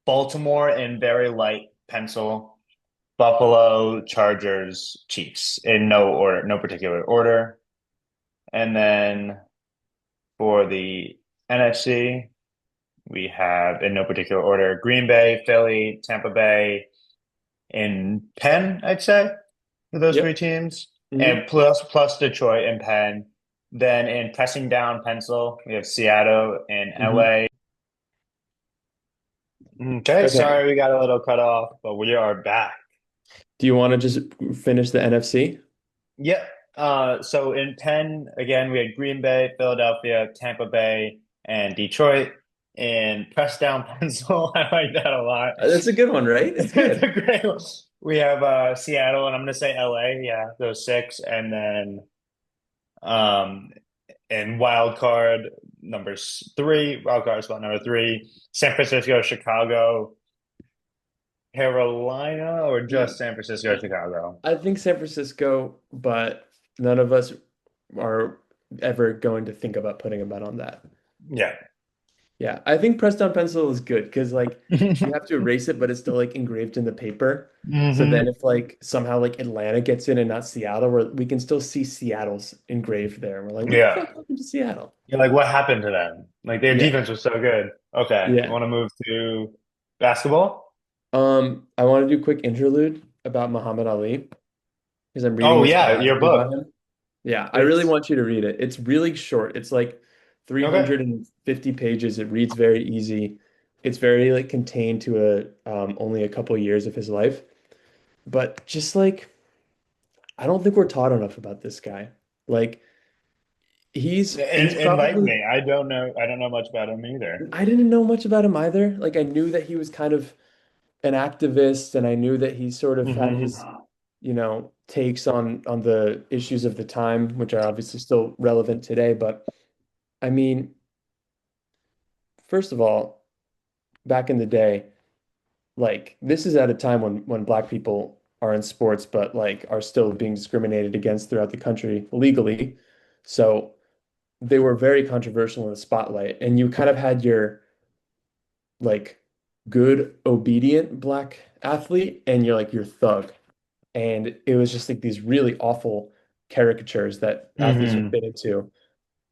Baltimore in very light pencil, Buffalo, Chargers, Chiefs in no order, no particular order. And then for the NFC, we have in no particular order Green Bay, Philly, Tampa Bay in 10, I'd say, for those three Yep. teams. Hmm. And plus Detroit and Penn. Then in pressing down pencil, we have Seattle and Hmm. LA. Okay, Okay. sorry we got a little cut off, but we are back. Do you want to just finish the NFC? Yep. So in 10, again, we had Green Bay, Philadelphia, Tampa Bay, and Detroit. In press down pencil, I like that a lot. That's a good one, right? It's It's good. a great one. We have Seattle, and I'm going to say LA. Yeah, those six. And then um, in wild card, wild card spot number three, San Francisco, Chicago, Carolina, or just San Francisco, Chicago? I think San Francisco, but none of us are ever going to think about putting a bet on that. Yeah. Yeah, I think pressed down pencil is good because like you have to erase it, but it's still like engraved in the paper. So then hmm if like somehow like Atlanta gets in and not Seattle, we can still see Seattle's engraved there. And we're like, what the Yeah. fuck happened to Seattle? You're like, what happened to them? Like their Yeah. defense was so good. Okay. Yeah. Want to move to basketball? I want to do a quick interlude about Muhammad Ali because I'm reading Oh this yeah, your biography about book, him. Yeah, I really please. want you to read it. It's really short. It's like Okay. 350 pages. It reads very easy. It's very like contained to a only a couple years of his life. But just like I don't think we're taught enough about this guy. Like he's Enlighten probably me. I don't know much about him either. I didn't know much about him either. Like I knew that he was kind of an activist and I knew that he sort of had his, hmm takes on the issues of the time, which are obviously still relevant today. But I mean, first of all, back in the day, like this is at a time when black people are in sports, but like are still being discriminated against throughout the country legally. So they were very controversial in the spotlight, and you kind of had your like good, obedient black athlete and you're like your thug. And it was just like these really awful caricatures that athletes would hmm fit into.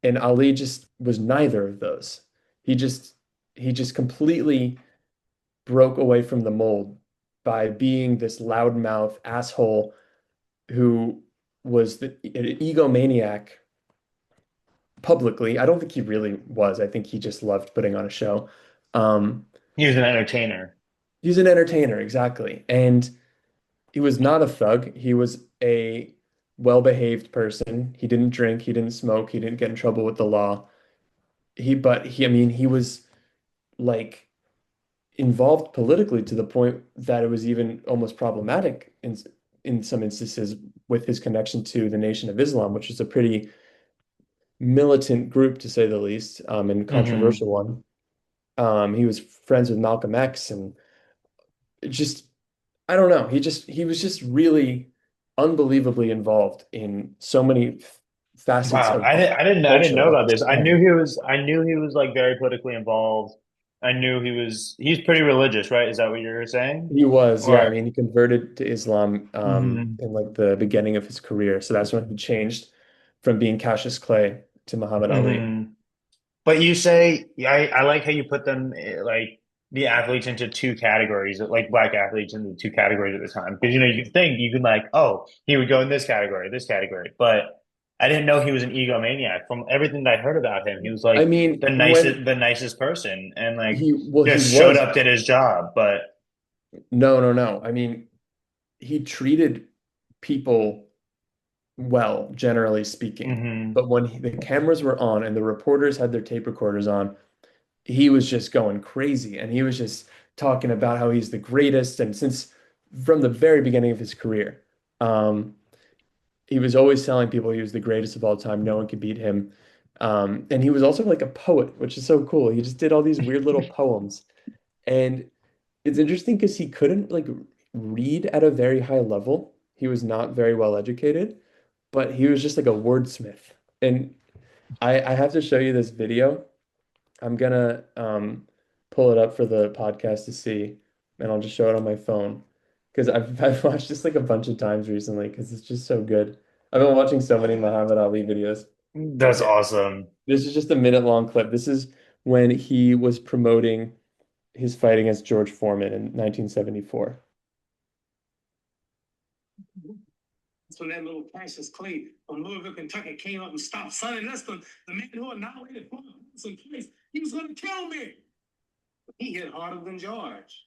And Ali just was neither of those. He just he just completely broke away from the mold by being this loudmouth asshole who was an egomaniac publicly. I don't think he really was. I think he just loved putting on a show. Um, He was an entertainer. he's an entertainer, exactly. And he was not a thug. He was a well-behaved person. He didn't drink, he didn't smoke, he didn't get in trouble with the law. I mean, he was like involved politically to the point that it was even almost problematic in some instances with his connection to the Nation of Islam, which is a pretty militant group to say the least, and Hmm. controversial one. He was friends with Malcolm X, and it just I don't know. He was just really unbelievably involved in so many facets Wow, of I didn't culture know of about his this. time. I knew he was like very politically involved. I knew he's pretty religious, right? Is that what you're saying? He was, yeah. I Or mean, he converted to Islam Mhm. in like the beginning of his career. So that's when he changed from being Cassius Clay to Muhammad Ali. Hmm. But you say, yeah, I like how you put them like the athletes into two categories, like black athletes into two categories at the time. Because you can think you can like, oh, he would go in this category. But I didn't know he was an egomaniac. From everything that I heard about him, he was I like mean, when the nicest person, and like he just showed was up, did his job. But no. I mean, he treated people well, generally speaking. hmm But when the cameras were on and the reporters had their tape recorders on, he was just going crazy and he was just talking about how he's the greatest. And since from the very beginning of his career, um, he was always telling people he was the greatest of all time. No one could beat him. And he was also like a poet, which is so cool. He just did all these weird little poems. And it's interesting because he couldn't like read at a very high level. He was not very well educated, but he was just like a wordsmith. And I have to show you this video. I'm gonna pull it up for the podcast to see, and I'll just show it on my phone because I've watched this like a bunch of times recently because it's just so good. I've been watching so many Muhammad Ali videos. that's Okay, awesome. this is just a minute long clip. This is when he was promoting his fight against George Foreman in 1974. That's when that little Cassius Clay from Louisville, Kentucky came up and stopped Sonny Liston, the man who annihilated Wilson place. He was going to kill me. He hit harder than George.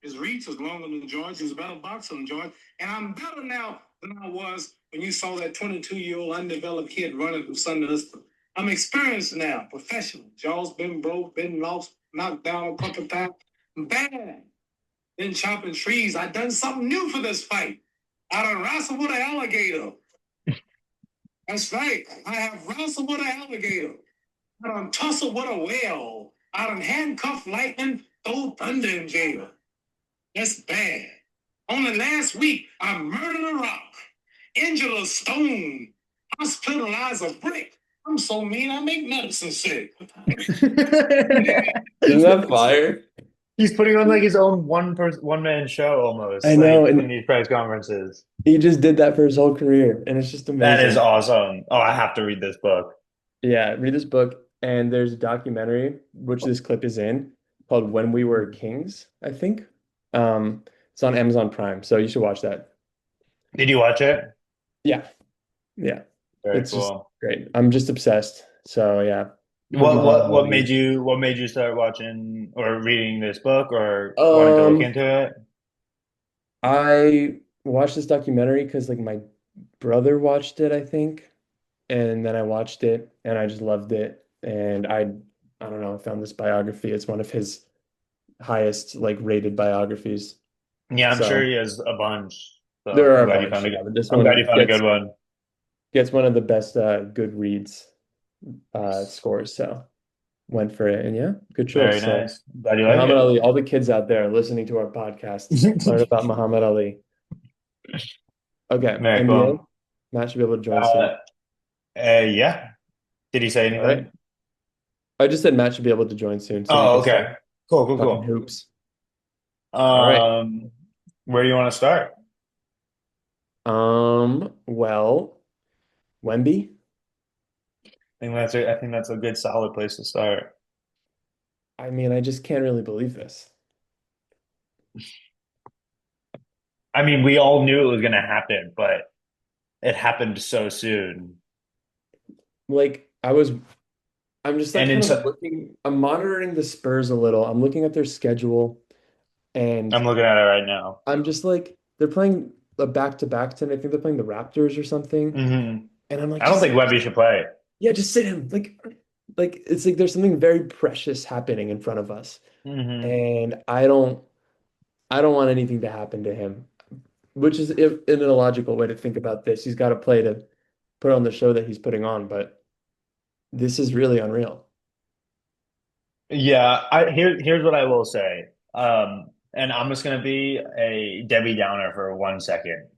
His reach was longer than George. He was a better boxer than George. And I'm better now than I was when you saw that 22-year-old undeveloped kid running through Sonny Liston. I'm experienced now, professional. Jaw's been broke, been lost, knocked down a couple times. I'm bad. Been chopping trees. I done something new for this fight. I done wrestled with an alligator. That's right. I have wrestled with an alligator. I done tussled with a whale. I done handcuffed lightning, throw thunder in jail. That's bad. Only last week, I murdered a rock, injured a stone, hospitalized a brick. I'm so mean, I make medicine sick. Isn't that fire? He's putting on like his own one man show I almost, know, like in and these press conferences. he just did that for his whole career, and it's just That is amazing. awesome. Oh, I have to read this book. Yeah, read this book, and there's a documentary, which this clip is in, called When We Were Kings, I think. It's on Amazon Prime, so you should watch that. Did you watch it? Yeah, yeah. Very It's just cool. great. I'm just obsessed. So yeah, with Muhammad Ali. What made you start watching or reading this book or wanting to look Um, into it? I watched this documentary because like my brother watched it, I think, and then I watched it and I just loved it. And I don't know, I found this biography. It's one of his highest like rated biographies. Yeah, I'm sure So he has a bunch. So there are a bunch, yeah, but this I'm glad you one found a good one. gets one of the best Goodreads scores. So went for it, and yeah, good Very choice. So nice. Glad you like Muhammad it. Ali, all the kids out there listening to our podcasts, learn about Muhammad Ali. Okay, Very NBA. cool. Matt should be able to join Uh, soon. yeah. Did he say All right. anything? I just said Matt should be able to join soon so we Oh, can start okay. Cool, cool, talking cool. hoops. All right. Um, where do you want to start? Well, Wemby. I think that's a good solid place to start. I mean, I just can't really believe this. I mean, we all knew it was going to happen, but it happened so soon. Like I'm just like And in kind of so, looking, I'm monitoring the Spurs a little. I'm looking at their schedule and I'm looking at it right now. I'm just like they're playing a back-to-back tonight. I think they're playing the Raptors or something. Hmm. And I'm like, I don't think just Webby should play. yeah, just sit him. Like it's like there's something very precious happening in front of us. Hmm. And I don't want anything to happen to him, which is if, in a logical way to think about this. He's got to play to put on the show that he's putting on, but this is really unreal. Yeah, here's what I will say. And I'm just gonna be a Debbie Downer for 1 second. All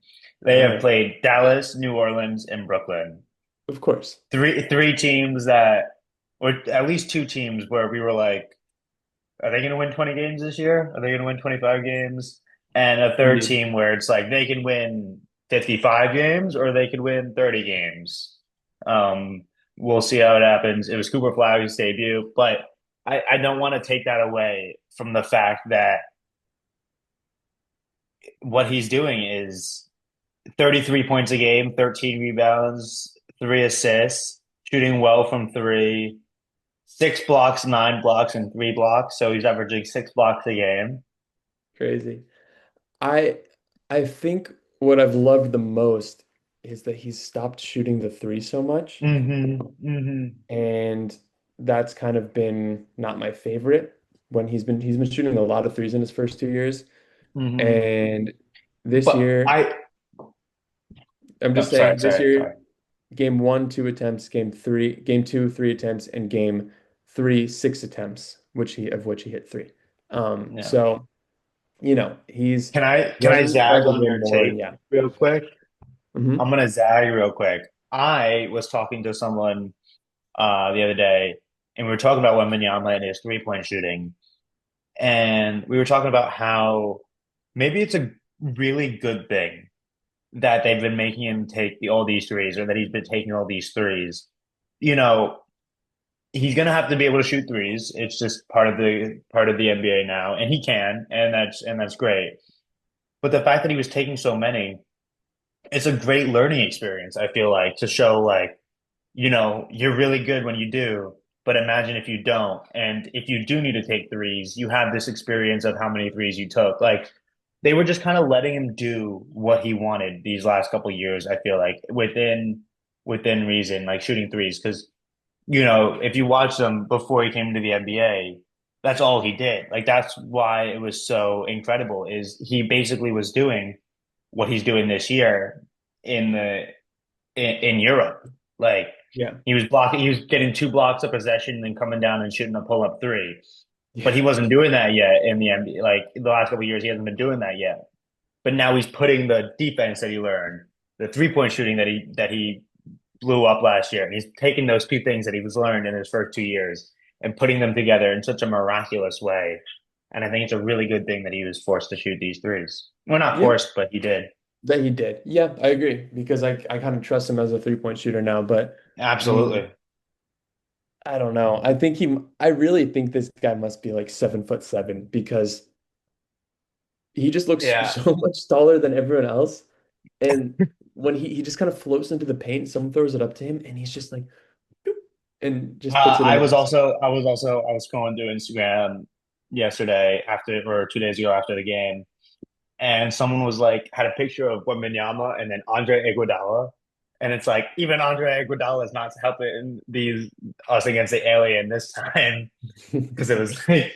They have right. played Dallas, New Orleans, and Brooklyn. Of course. Three teams that, or at least two teams where we were like, are they gonna win 20 games this year? Are they gonna win 25 games? And a third Indeed. team where it's like they can win 55 games or they could win 30 games. Um, we'll see how it happens. It was Cooper Flag's debut, but I don't want to take that away from the fact that what he's doing is 33 points a game, 13 rebounds, 3 assists, shooting well from three, 6 blocks, 9 blocks, and 3 blocks. So he's averaging 6 blocks a game. Crazy. I I think what I've loved the most is that he's stopped shooting the three so much. Hmm. Hmm. And that's kind of been not my favorite when he's been shooting a lot of threes in his first 2 years. Hmm. And this But year, I, I'm oh, just sorry, saying this sorry, year, sorry. game one, 2 attempts, game two, 3 attempts, and game three, 6 attempts, which he hit three. Yeah. So, he's Can I running zag probably a on little your more. take Yeah. real quick? I'm Hmm. gonna zag real quick. I was talking to someone the other day, and we were talking about Wembanyama and his 3 point shooting, and we were talking about how maybe it's a really good thing that they've been making him take all these threes, or that he's been taking all these threes. You know, he's gonna have to be able to shoot threes. It's just part of the NBA now, and he can, and that's great. But the fact that he was taking so many, it's a great learning experience, I feel like, to show like, you're really good when you do, but imagine if you don't. And if you do need to take threes, you have this experience of how many threes you took. Like they were just kind of letting him do what he wanted these last couple of years, I feel like, within reason, like shooting threes. Because, if you watch him before he came to the NBA, that's all he did. Like that's why it was so incredible, is he basically was doing what he's doing this year in the in Europe. Like Yeah. he was getting 2 blocks of possession and then coming down and shooting a pull up three. But Yeah. he wasn't doing that yet in the NBA. Like the last couple of years, he hasn't been doing that yet. But now he's putting the defense that he learned, the 3 point shooting that he blew up last year, and he's taking those two things that he was learned in his first 2 years and putting them together in such a miraculous way. And I think it's a really good thing that he was forced to shoot these threes. Well, not Yeah. forced, but he did. That he did. Yeah, I agree because I kind of trust him as a 3-point shooter now, but I mean, Absolutely. I don't know. I really think this guy must be like 7'7" because he just looks Yeah. so much taller than everyone else. And when he just kind of floats into the paint, someone throws it up to him and he's just like, "Doop," and just puts it in I the was basket. also I was also I was scrolling through Instagram yesterday after, or 2 days ago after the game, and someone was like had a picture of Wembanyama and then Andre Iguodala, and it's like even Andre Iguodala is not helping these us against the alien this time, because it was like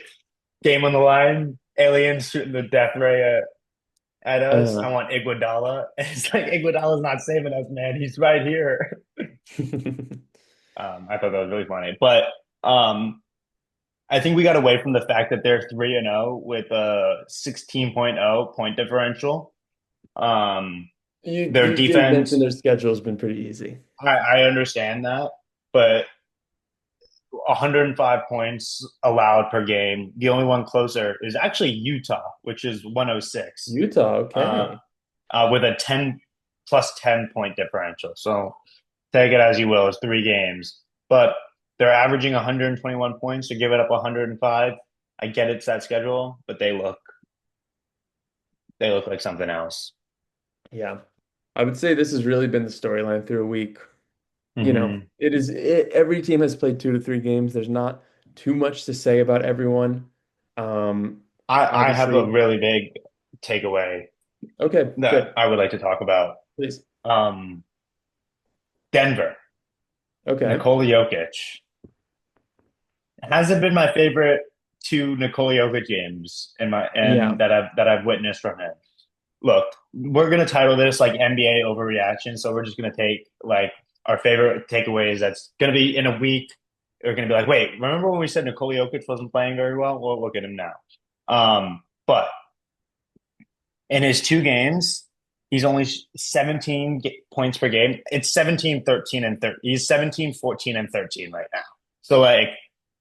game on the line, aliens shooting the death ray at us. I Uh, want Iguodala. And it's like Iguodala's not saving us, man. He's right here. I thought that was really funny, but um, I think we got away from the fact that they're 3-0 with a 16.0 point differential. Um, their you did mention defense, their schedule has been pretty easy. I understand that, but 105 points allowed per game. The only one closer is actually Utah, which is 106, Utah, uh, okay. with a 10 plus 10 point differential. So take it as you will. It's 3 games, but they're averaging 121 points to give it up 105. I get it's that schedule, but they look they look like something else. Yeah. I would say this has really been the storyline through a week. Hmm. Every team has played 2 to 3 games. There's not too much to say about everyone. Um, I have a Obviously, really big takeaway okay, that good. I would like to talk about. Please. Um, Denver, Okay. Nikola Jokic hasn't been my favorite two Nikola Jokic games in my and Yeah. that I've witnessed from him. Look, we're gonna title this like NBA overreaction, so we're just gonna take like our favorite takeaways. That's gonna be in a week. We're gonna be like, wait, remember when we said Nikola Jokic wasn't playing very well? Well, look at him now. But in his 2 games, he's only 17 points per game. It's 17, 13, and 30. He's 17, 14, and 13 right now. So like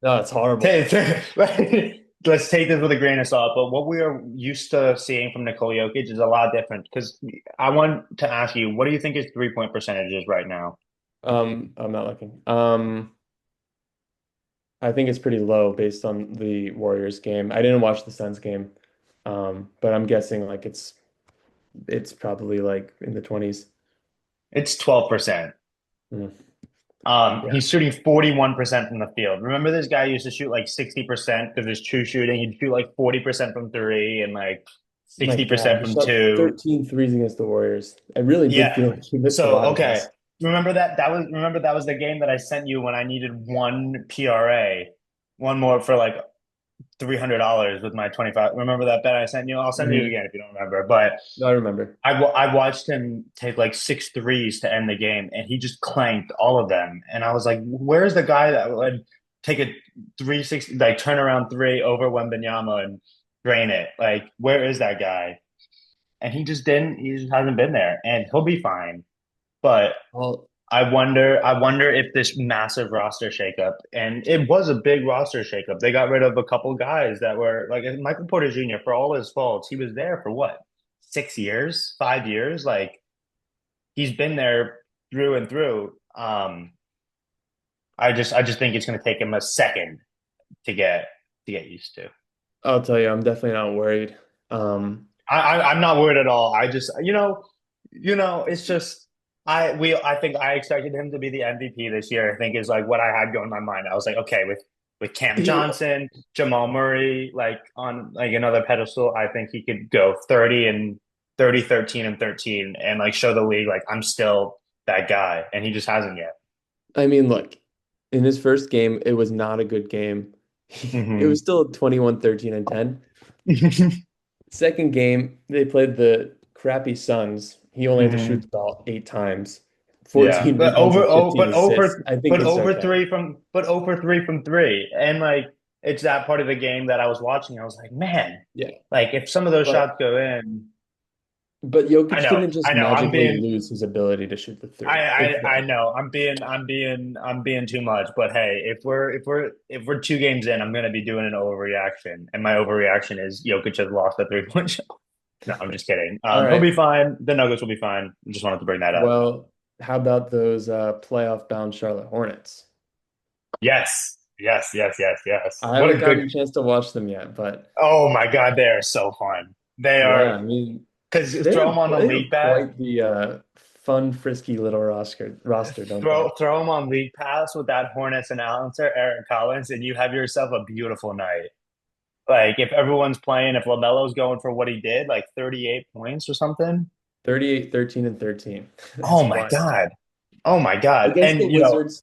No, it's horrible. let's take this with a grain of salt. But what we are used to seeing from Nikola Jokic is a lot different. Because I want to ask you, what do you think his 3-point percentage is right now? I'm not looking. I think it's pretty low based on the Warriors game. I didn't watch the Suns game. But I'm guessing like it's probably like in the 20s. It's 12%. Mm. Yeah. He's shooting 41% from the field. Remember this guy used to shoot like 60% because his true shooting. He'd shoot like 40% from three and like My God, 60% he from shot two. 13 threes against the Warriors. I really did Yeah. feel like he missed a So lot of okay. those. Remember that was the game that I sent you when I needed one PRA, one more for like $300 with my 25. Remember that bet I sent you? I'll send it to you Hmm. again if you don't remember. But No, I remember. I watched him take like six threes to end the game, and he just clanked all of them. And I was like, "Where's the guy that would take a 360 like turnaround three over Wembanyama and drain it? Like, where is that guy?" And he just didn't. He just hasn't been there, and he'll be fine. But Well, I wonder if this massive roster shakeup, and it was a big roster shakeup. They got rid of a couple guys that were like Michael Porter Jr. For all his faults, he was there for what, 6 years, 5 years? Like he's been there through and through. I just think it's going to take him a second to get used to. I'll tell you, I'm definitely not worried. Um, I'm not worried at all. I just it's just I think I expected him to be the MVP this year. I think is like what I had going in my mind. I was like, okay, with Cam he, Johnson, Jamal Murray, like on like another pedestal, I think he could go 30 and 30, 13 and 13 and like show the league like I'm still that guy. And he just hasn't yet. I mean, look, in his first game, it was not a good game. It was Hmm. still 21, 13, and 10. Second game, they played the crappy Suns. He only had to shoot Hmm. the ball 8 times, Yeah. 14 rebounds and 15 assists. I think But it's over okay. three from but over three from three. And like it's that part of the game that I was watching. I was like, man, Yeah. like if some of those shots But go in, but Jokic didn't I just know. magically lose his ability to shoot the three. It's I there. know. I'm being too much. But hey, if we're 2 games in, I'm gonna be doing an overreaction. And my overreaction is Jokic has lost a 3-point shot. No, I'm just kidding. All He'll right. be fine. The Nuggets will be fine. Just wanted to bring that up. Well, how about those playoff bound Charlotte Hornets? Yes. Yes, yes, yes, yes. I What a haven't gotten good a chance to watch them yet, but Oh my God, they are so fun. They yeah, are I mean, because throw them on the they have league pass, quite the fun, frisky little roster, don't they? throw them on league pass with that Hornets announcer, Eric Collins, and you have yourself a beautiful night. Like if everyone's playing, if LaMelo's going for what he did, like 38 points or something. 38, 13, and 13. Oh That's my wild. God. Oh my God. Against the And Wizards,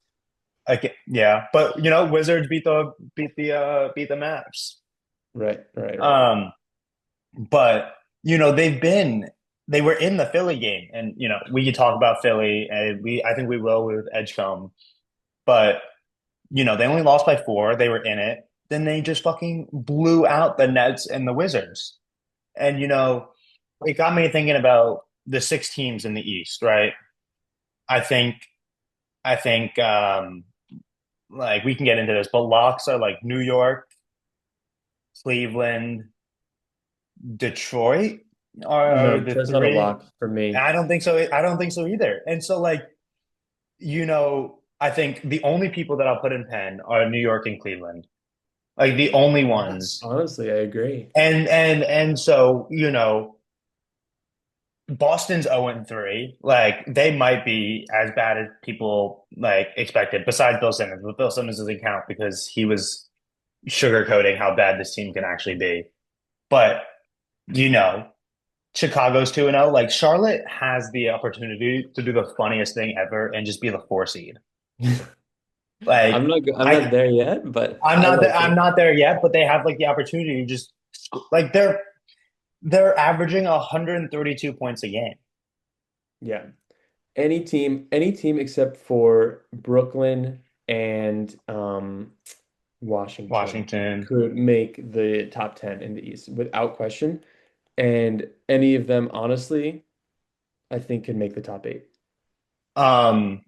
like yeah, but Wizards beat the Mavs. right, right, right. Um, but they were in the Philly game, and we could talk about Philly, and I think we will with Edgecombe, but they only lost by 4. They were in it. Then they just fucking blew out the Nets and the Wizards, and it got me thinking about the 6 teams in the East, right? I think like we can get into this, but locks are like New York, Cleveland, Detroit No, are the Detroit's not a three. lock for me. I don't think so. I don't think so either. And so, like, I think the only people that I'll put in pen are New York and Cleveland, like the only Yeah, ones. honestly, I agree. And so, Boston's 0-3. Like they might be as bad as people like expected, besides Bill Simmons. But Bill Simmons doesn't count because he was sugarcoating how bad this team can actually be. But you know, Chicago's 2-0. Like Charlotte has the opportunity to do the funniest thing ever and just be the 4 seed. Like I'm not I there yet, but I like I'm it. not there yet, but they have like the opportunity to just like they're averaging 132 points a game. Yeah. Any team except for Brooklyn and Washington Washington. could make the top 10 in the East without question. And any of them, honestly, I think could make the top eight. Um,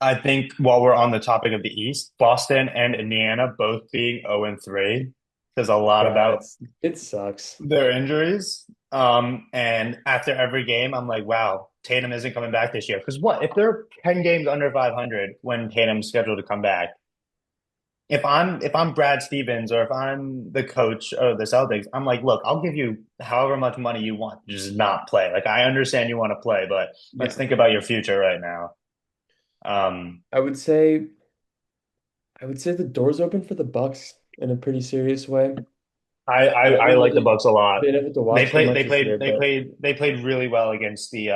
I think while we're on the topic of the East, Boston and Indiana both being 0-3 says a lot Yeah, about it sucks. their injuries. And after every game, I'm like, wow, Tatum isn't coming back this year. Because what if they're 10 games under 500 when Tatum's scheduled to come back? If I'm Brad Stevens or if I'm the coach of the Celtics, I'm like, look, I'll give you however much money you want, just not play. Like I understand you want to play, but let's Yeah. think about your future right now. Um, I would say I would say the door's open for the Bucks in a pretty serious way. I I haven't like the really Bucks a lot. been able to They watch them played much they this year, played they but played they played really well against the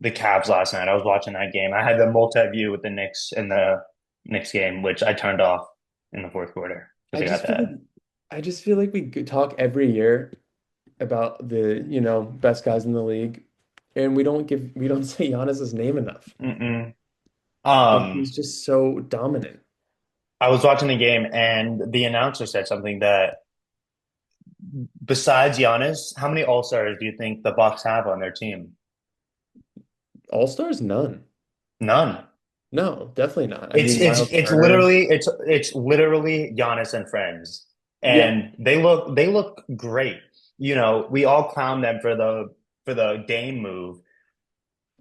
Cavs last night. I was watching that game. I had the multi-view with the Knicks in the Knicks game, which I turned off in the fourth quarter I because I got just feel like that. I just feel like we could talk every year about the, best guys in the league, and we don't say Giannis's name enough. Mm-mm. Like Um, he's just so dominant. I was watching the game and the announcer said something that besides Giannis, how many All-Stars do you think the Bucks have on their team? All-Stars? None. None. No, definitely not. I It's mean, it's Miles it's Turner. literally it's literally Giannis and friends, Yeah. and they look great. You know, we all clown them for the Dame move,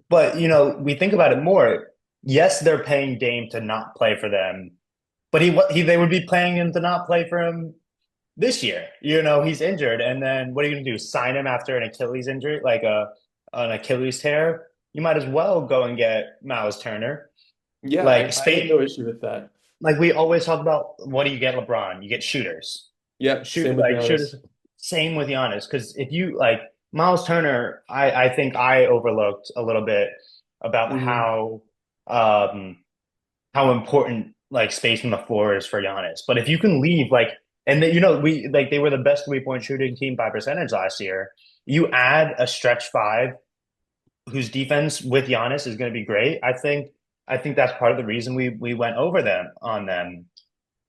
but we think about it more. Yes, they're paying Dame to not play for them, but he they would be paying him to not play for him this year. He's injured, and then what are you going to do? Sign him after an Achilles injury, like an Achilles tear? You might as well go and get Miles Turner. Yeah, Like I have space, no issue with that. like we always talk about, what do you get LeBron? You get shooters. Yep, same with Shooters. Giannis. Same with Giannis. Because if you like Miles Turner, I think I overlooked a little bit about Hmm. um how important like space on the floor is for Giannis. But if you can leave and then, we like they were the best 3-point shooting team by percentage last year. You add a stretch five whose defense with Giannis is going to be great. I think that's part of the reason we went over them on them.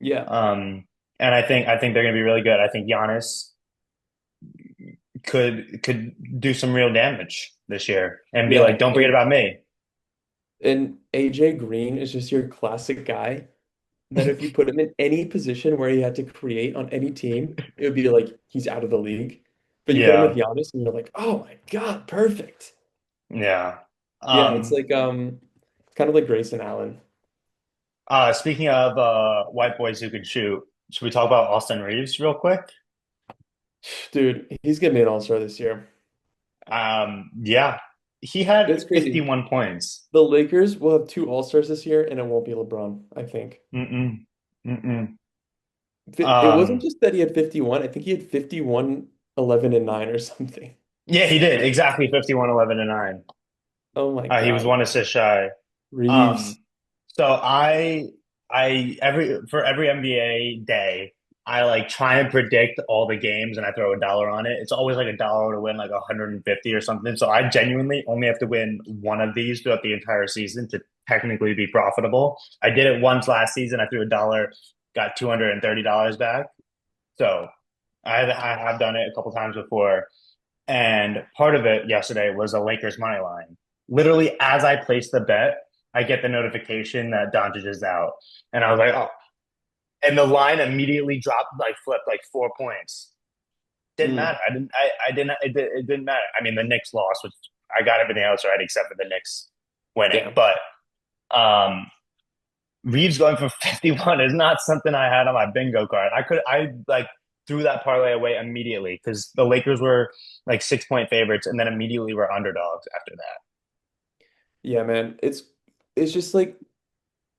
Yeah. Um, and I think they're going to be really good. I think Giannis could do some real damage this year and be like, Yeah. don't forget about me. And AJ Green is just your classic guy that if you put him in any position where he had to create on any team, it would be like he's out of the league. But you put him with Yeah, Giannis and you're like, oh my God, perfect. yeah. Yeah, it's Um, like kind of like Grayson Allen. Speaking of white boys who can shoot, should we talk about Austin Reeves real quick? Dude, he's gonna be an all-star this year. Yeah, he had It's crazy. 51 points. The Lakers will have two all-stars this year and it won't be LeBron, I think. Mm-mm, mm-mm. It wasn't Um, just that he had 51. I think he had 51, 11, and 9 or something. yeah, he did exactly 51, 11, and 9. Oh my He was God. one assist shy. Reeves. So I every NBA day, I like try and predict all the games and I throw $1 on it. It's always like $1 to win like 150 or something. So I genuinely only have to win one of these throughout the entire season to technically be profitable. I did it once last season. I threw $1, got $230 back. So I have done it a couple times before. And part of it yesterday was a Lakers money line. Literally, as I placed the bet, I get the notification that Doncic is out, and I was like, "Oh!" And the line immediately dropped, like flipped, like 4 points. Didn't Mm, matter. I didn't. It didn't matter. I mean, the Knicks lost, which I got everything else right except for the Knicks winning. yeah. But um, Reeves going for 51 is not something I had on my bingo card. I like threw that parlay away immediately because the Lakers were like 6 point favorites and then immediately were underdogs after that. Yeah, man. It's just like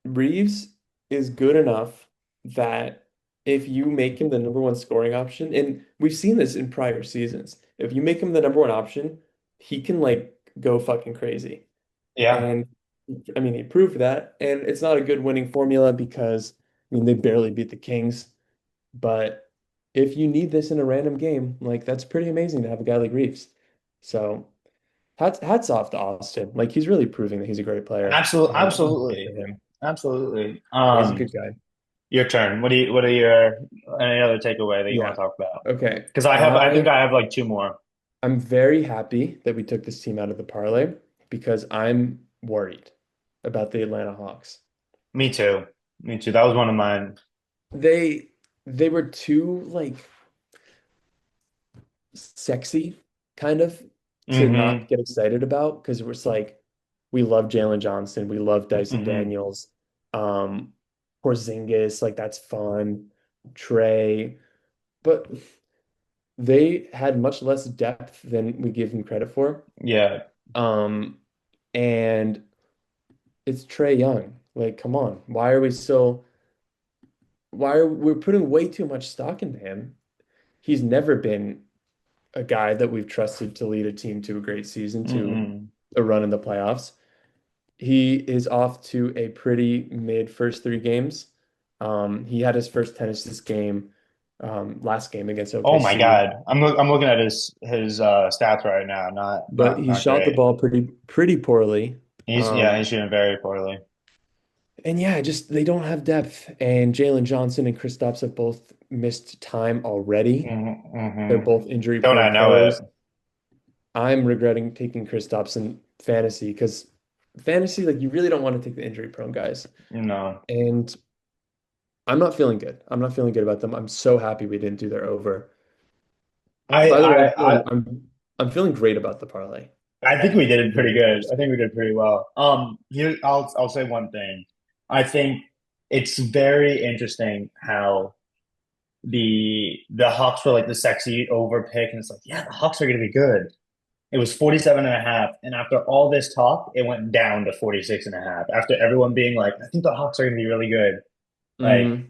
Reeves is good enough that if you make him the number one scoring option, and we've seen this in prior seasons, if you make him the number one option, he can like go fucking crazy. Yeah, And I mean, he proved that. And it's not a good winning formula because I mean they barely beat the Kings. But if you need this in a random game, like that's pretty amazing to have a guy like Reeves. So hats off to Austin. Like he's really proving that he's a great player. absolutely, And I'm happy for absolutely, him. absolutely. Yeah, he's a good guy. Your turn. What are your any other takeaway that you want Yeah. to talk about? Okay. Because I think I have like two more. I'm very happy that we took this team out of the parlay because I'm worried about the Atlanta Hawks. Me too. Me too. That was one of mine. They they were too like sexy kind of to not Hmm. get excited about because it was like we love Jalen Johnson, we love Dyson Hmm. Daniels, um, Porzingis, like that's fun, Trey, but they had much less depth than we give them credit for. Yeah. Um, and it's Trey Young. Like, come on, why are we still? Why are we're putting way too much stock into him? He's never been a guy that we've trusted to lead a team to a great season, to Mm-mm. a run in the playoffs. He is off to a pretty mid first three games. He had his first tennis this game, last game against Oh my OKC, God. I'm looking at his stats right now. but he Not shot the great. ball pretty poorly. He's Um, shooting very poorly. and yeah, just they don't have depth. And Jalen Johnson and Kristaps have both missed time already. They're Hmm. both injury Don't prone I know it? players. I'm regretting taking Kristaps in fantasy because fantasy, like you really don't want to take the injury prone guys. No. And I'm not feeling good. I'm not feeling good about them. I'm so happy we didn't do their over. I By the way, I I I'm feeling great about the parlay. I think we did it pretty Really good. I honest. think we did pretty well. Here I'll say one thing. I think it's very interesting how the Hawks were like the sexy over pick, and it's like, yeah, the Hawks are gonna be good. It was 47.5, and after all this talk, it went down to 46.5. After everyone being like, I think the Hawks are gonna be really good. Like, Hmm.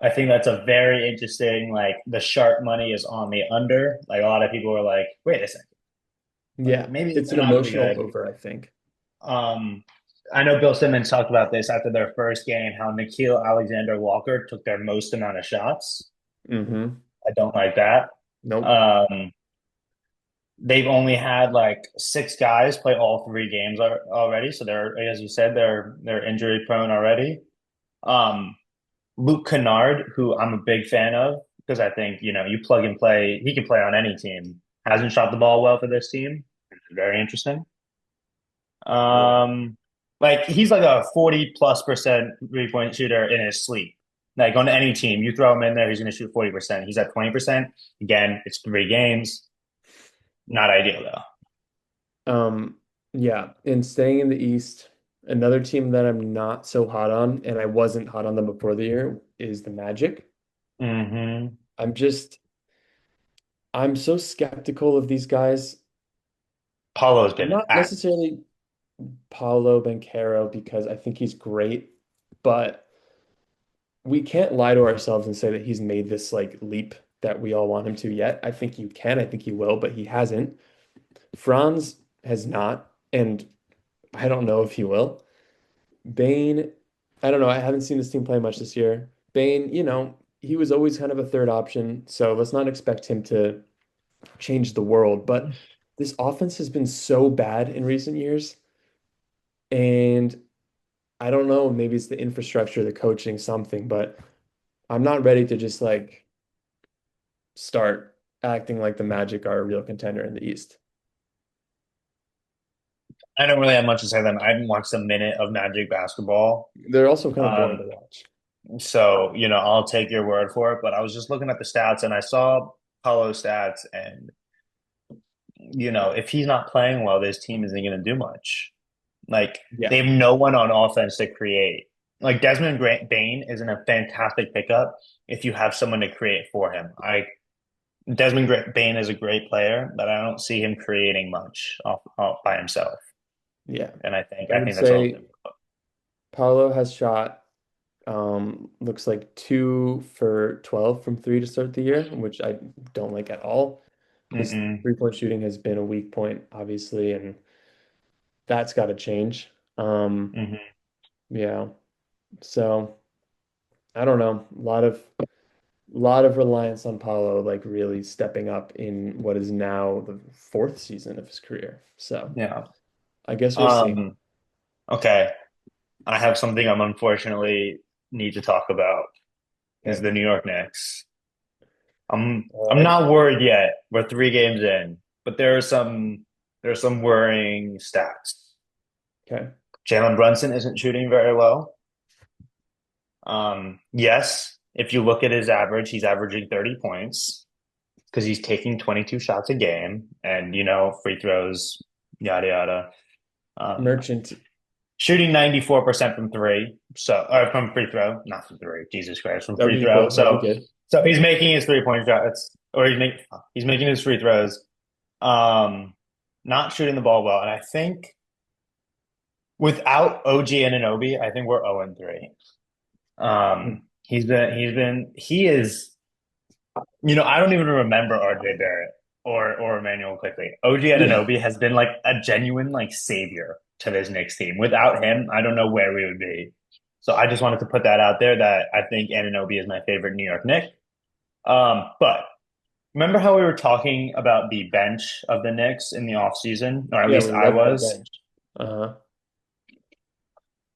I think that's a very interesting, like the sharp money is on the under. Like a lot of people were like, wait a second, like Yeah, maybe it's they're an not really emotional good. over, I think. Um, I know Bill Simmons talked about this after their first game, how Nikhil Alexander Walker took their most amount of shots. Hmm. I don't like that. Nope. Um, they've only had like six guys play all three games already, so they're, as you said, they're injury prone already. Um, Luke Kennard, who I'm a big fan of, because I think you plug and play, he can play on any team. Hasn't shot the ball well for this team. Very interesting. Yeah. Like he's like a 40+% 3 point shooter in his sleep. Like on any team, you throw him in there, he's going to shoot 40%. He's at 20%. Again, it's 3 games. Not ideal though. Um, yeah, and staying in the East, another team that I'm not so hot on, and I wasn't hot on them before the year, is the Magic. Hmm. I'm just, I'm so skeptical of these guys. Paulo's I'm been not necessarily Paolo Banchero because I think he's great, but we can't lie to ourselves and say that he's made this like leap that we all want him to yet. I think you can, I think he will, but he hasn't. Franz has not, and I don't know if he will. Bane, I don't know. I haven't seen this team play much this year. Bane, he was always kind of a third option, so let's not expect him to change the world. But this offense has been so bad in recent years, and I don't know, maybe it's the infrastructure, the coaching, something, but I'm not ready to just like start acting like the Magic are a real contender in the East. I don't really have much to say then. I haven't watched a minute of Magic basketball. They're also kind of boring Um, to watch. so I'll take your word for it. But I was just looking at the stats and I saw Paulo's stats, and if he's not playing well, this team isn't going to do much. Like Yeah. they have no one on offense to create. like Desmond Bain isn't a fantastic pickup if you have someone to create for him. Bain is a great player, but I don't see him creating much off by himself. Yeah. And I I would think that's all. say Paulo has shot looks like 2 for 12 from three to start the year, which I don't like at all. His Mm-mm. three-point shooting has been a weak point, obviously, and that's got to change. Hmm. Yeah. So I don't know. A lot of reliance on Paulo, like really stepping up in what is now the fourth season of his career. So Yeah. I guess we'll see. Um, okay. I have something I'm unfortunately need to talk about is Okay. the New York Knicks. All I'm right. not worried yet. We're 3 games in, but there's some worrying stats. Okay. Jalen Brunson isn't shooting very well. Yes, if you look at his average, he's averaging 30 points because he's taking 22 shots a game and, free throws, yada, yada. Um, Merchant. Shooting 94% from three. So, or from free throw, not from three, Jesus Christ, from free Okay, throw. cool. That'd be So, good. so he's making his 3 point shots or he's making his free throws. Um, Not shooting the ball well. And I think without OG and Anunoby, I think we're 0-3. He is, I don't even remember RJ Barrett or Emmanuel quickly. OG Yeah. Anunoby has been like a genuine like savior to this Knicks team. Without him, I don't know where we would be. So I just wanted to put that out there that I think Anunoby is my favorite New York Knick. But remember how we were talking about the bench of the Knicks in the offseason, or at Yeah, least we I love that was? bench. Uh-huh.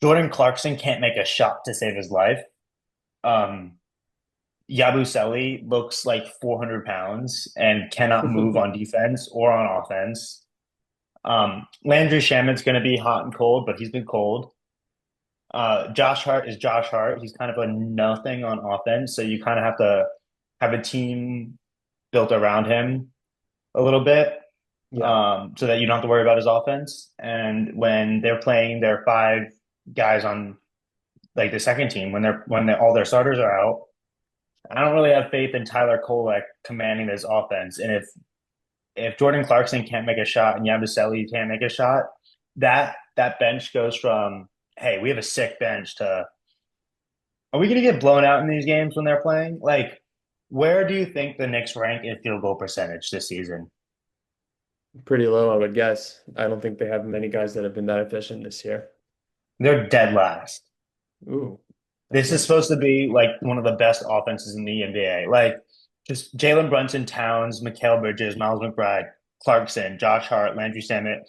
Jordan Clarkson can't make a shot to save his life. Um, Yabusele looks like 400 pounds and cannot move on defense or on offense. Landry Shamit's going to be hot and cold, but he's been cold. Josh Hart is Josh Hart. He's kind of a nothing on offense, so you kind of have to have a team built around him a little bit, Yeah. so that you don't have to worry about his offense. And when they're playing their 5 guys on like the second team, all their starters are out, I don't really have faith in Tyler Kolek commanding this offense. And if Jordan Clarkson can't make a shot and Yabusele can't make a shot, that bench goes from, hey, we have a sick bench to, are we going to get blown out in these games when they're playing? Like, where do you think the Knicks rank in field goal percentage this season? Pretty low, I would guess. I don't think they have many guys that have been that efficient this year. They're dead last. Ooh, that's This is not supposed to be like one of the best offenses in the NBA. Like, just Jalen Brunson, Towns, Mikal Bridges, Miles McBride, Clarkson, Josh Hart, Landry Shamet,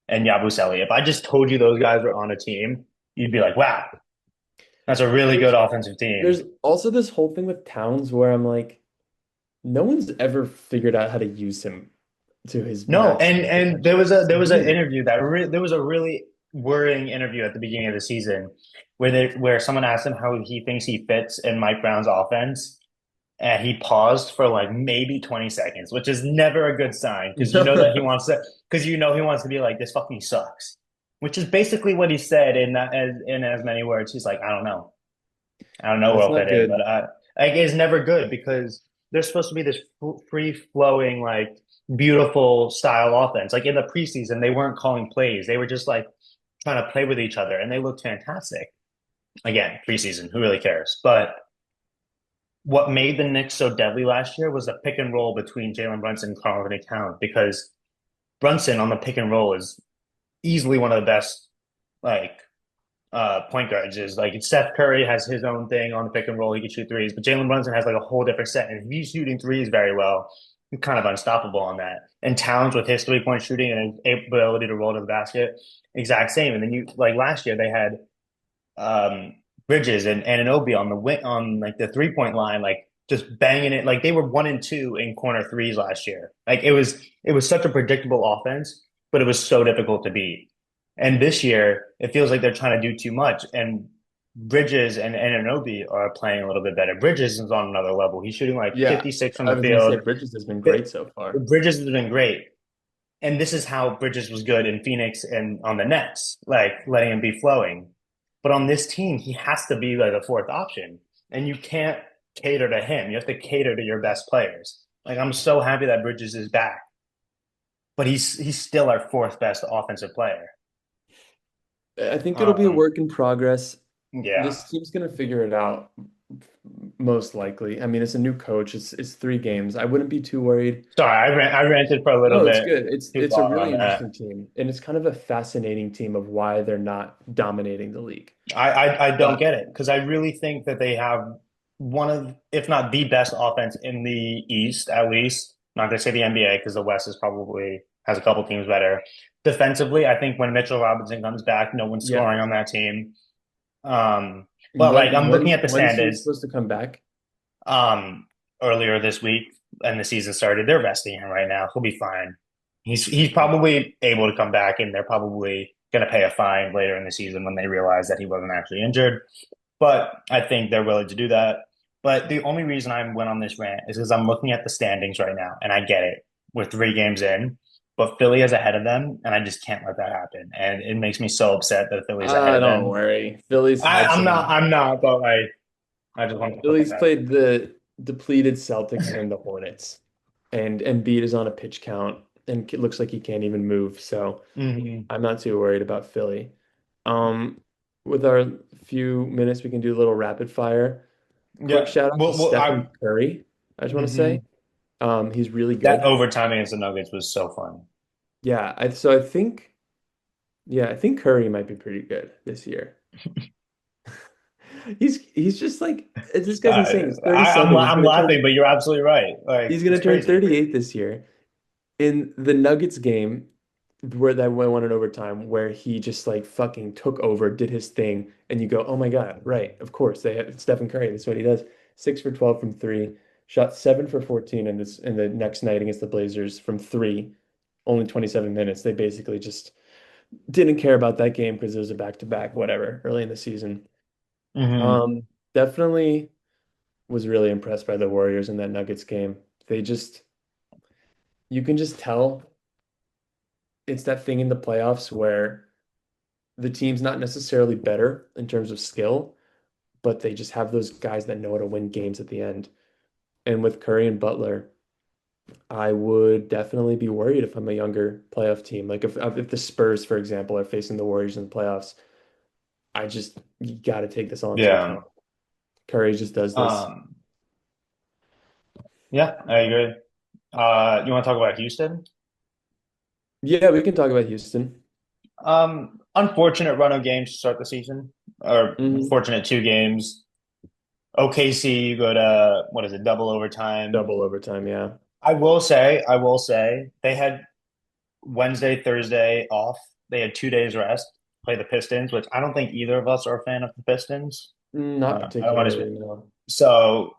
and Yabusele. If I just told you those guys were on a team, you'd be like, wow, that's a really good there's offensive team. there's also this whole thing with Towns where I'm like, no one's ever figured out how to use him to his No, maximum and potential. It's there was an weird. interview there was a really worrying interview at the beginning of the season where someone asked him how he thinks he fits in Mike Brown's offense, and he paused for like maybe 20 seconds, which is never a good sign because you know that he wants to be like, this fucking sucks, which is basically what he said in as many words. He's like, I don't know where That's I'll not fit in, good. but like it's never good because there's supposed to be this free flowing, like beautiful style offense. Like in the preseason, they weren't calling plays; they were just like trying to play with each other, and they looked fantastic. Again, preseason, who really cares? But what made the Knicks so deadly last year was the pick and roll between Jalen Brunson and Karl-Anthony Towns because Brunson on the pick and roll is easily one of the best like point guards. Is like Steph Curry has his own thing on the pick and roll, he can shoot threes, but Jalen Brunson has like a whole different set. And if he's shooting threes very well, he's kind of unstoppable on that. And Towns with his 3 point shooting and his ability to roll to the basket, exact same. And then you like last year they had Bridges and Anunoby on the on like the 3 point line, like just banging it. Like they were 1 and 2 in corner threes last year. Like it was such a predictable offense, but it was so difficult to beat. And this year, it feels like they're trying to do too much. And Bridges and Anunoby are playing a little bit better. Bridges is on another level. He's shooting like Yeah, 56 from I the was gonna say field. Bridges has been great so far. Bridges has been great. And this is how Bridges was good in Phoenix and on the Nets, like letting him be flowing. But on this team, he has to be like a fourth option, and you can't cater to him. You have to cater to your best players. Like I'm so happy that Bridges is back, but he's still our fourth best offensive player. I think it'll be a Um, work in progress. yeah. This team's gonna figure it out most likely. I mean, it's a new coach. It's 3 games. I wouldn't be too worried. Sorry, I ranted for a little No, it's bit good. It's too a long on really that. interesting team, and it's kind of a fascinating team of why they're not dominating the league. I don't But get it because I really think that they have one of, if not the best offense in the East, at least. Not to say the NBA because the West is probably has a couple teams better. Defensively, I think when Mitchell Robinson comes back, no one's yeah, scoring on that team. Um, but like I'm looking at the when's he standings supposed to come back? um, earlier this week and the season started. They're resting him right now. He'll be fine. He's probably able to come back, and they're probably going to pay a fine later in the season when they realize that he wasn't actually injured. But I think they're willing to do that. But the only reason I went on this rant is because I'm looking at the standings right now, and I get it. We're 3 games in, but Philly is ahead of them, and I just can't let that happen. And it makes me so upset that Philly's ahead of Don't them. worry. Philly's had I'm not. some. I'm not. But I just want to put that Philly's out. played the depleted Celtics and the Hornets, and Embiid is on a pitch count, and it looks like he can't even move. So Hmm. I'm not too worried about Philly. Um, with our few minutes, we can do a little rapid fire. Quick Yeah. shout out to Well, Stephen Curry. I just want to say, mhm. he's really That good. overtime against the Nuggets was so fun. Yeah, so I think, yeah, I think Curry might be pretty good this year. He's just like this guy's insane. He's I'm 37. I'm laughing, but you're absolutely right. Like He's gonna it's turn crazy. 38 this year. In the Nuggets game where that went in overtime, where he just like fucking took over, did his thing, and you go, oh my God, right? Of course, they have Stephen Curry. That's what he does. 6 for 12 from three, shot 7 for 14 in the next night against the Blazers from three. Only 27 minutes. They basically just didn't care about that game because it was a back-to-back, whatever, early in the season. Hmm. Um, Definitely was really impressed by the Warriors in that Nuggets game. They just, you can just tell it's that thing in the playoffs where the team's not necessarily better in terms of skill, but they just have those guys that know how to win games at the end. And with Curry and Butler, I would definitely be worried if I'm a younger playoff team. Like if the Spurs, for example, are facing the Warriors in the playoffs, I just you got to take this all into Yeah. account. Curry just does this. Um. Yeah, I agree. You want to talk about Houston? Yeah, we can talk about Houston. Unfortunate run of games to start the season, or Hmm. fortunate 2 games. OKC, you go to what is it, double overtime. Double overtime, yeah. I will say, they had Wednesday, Thursday off. They had 2 days rest. Play the Pistons, which I don't think either of us are a fan of the Pistons. Not I don't want to. particularly, no. So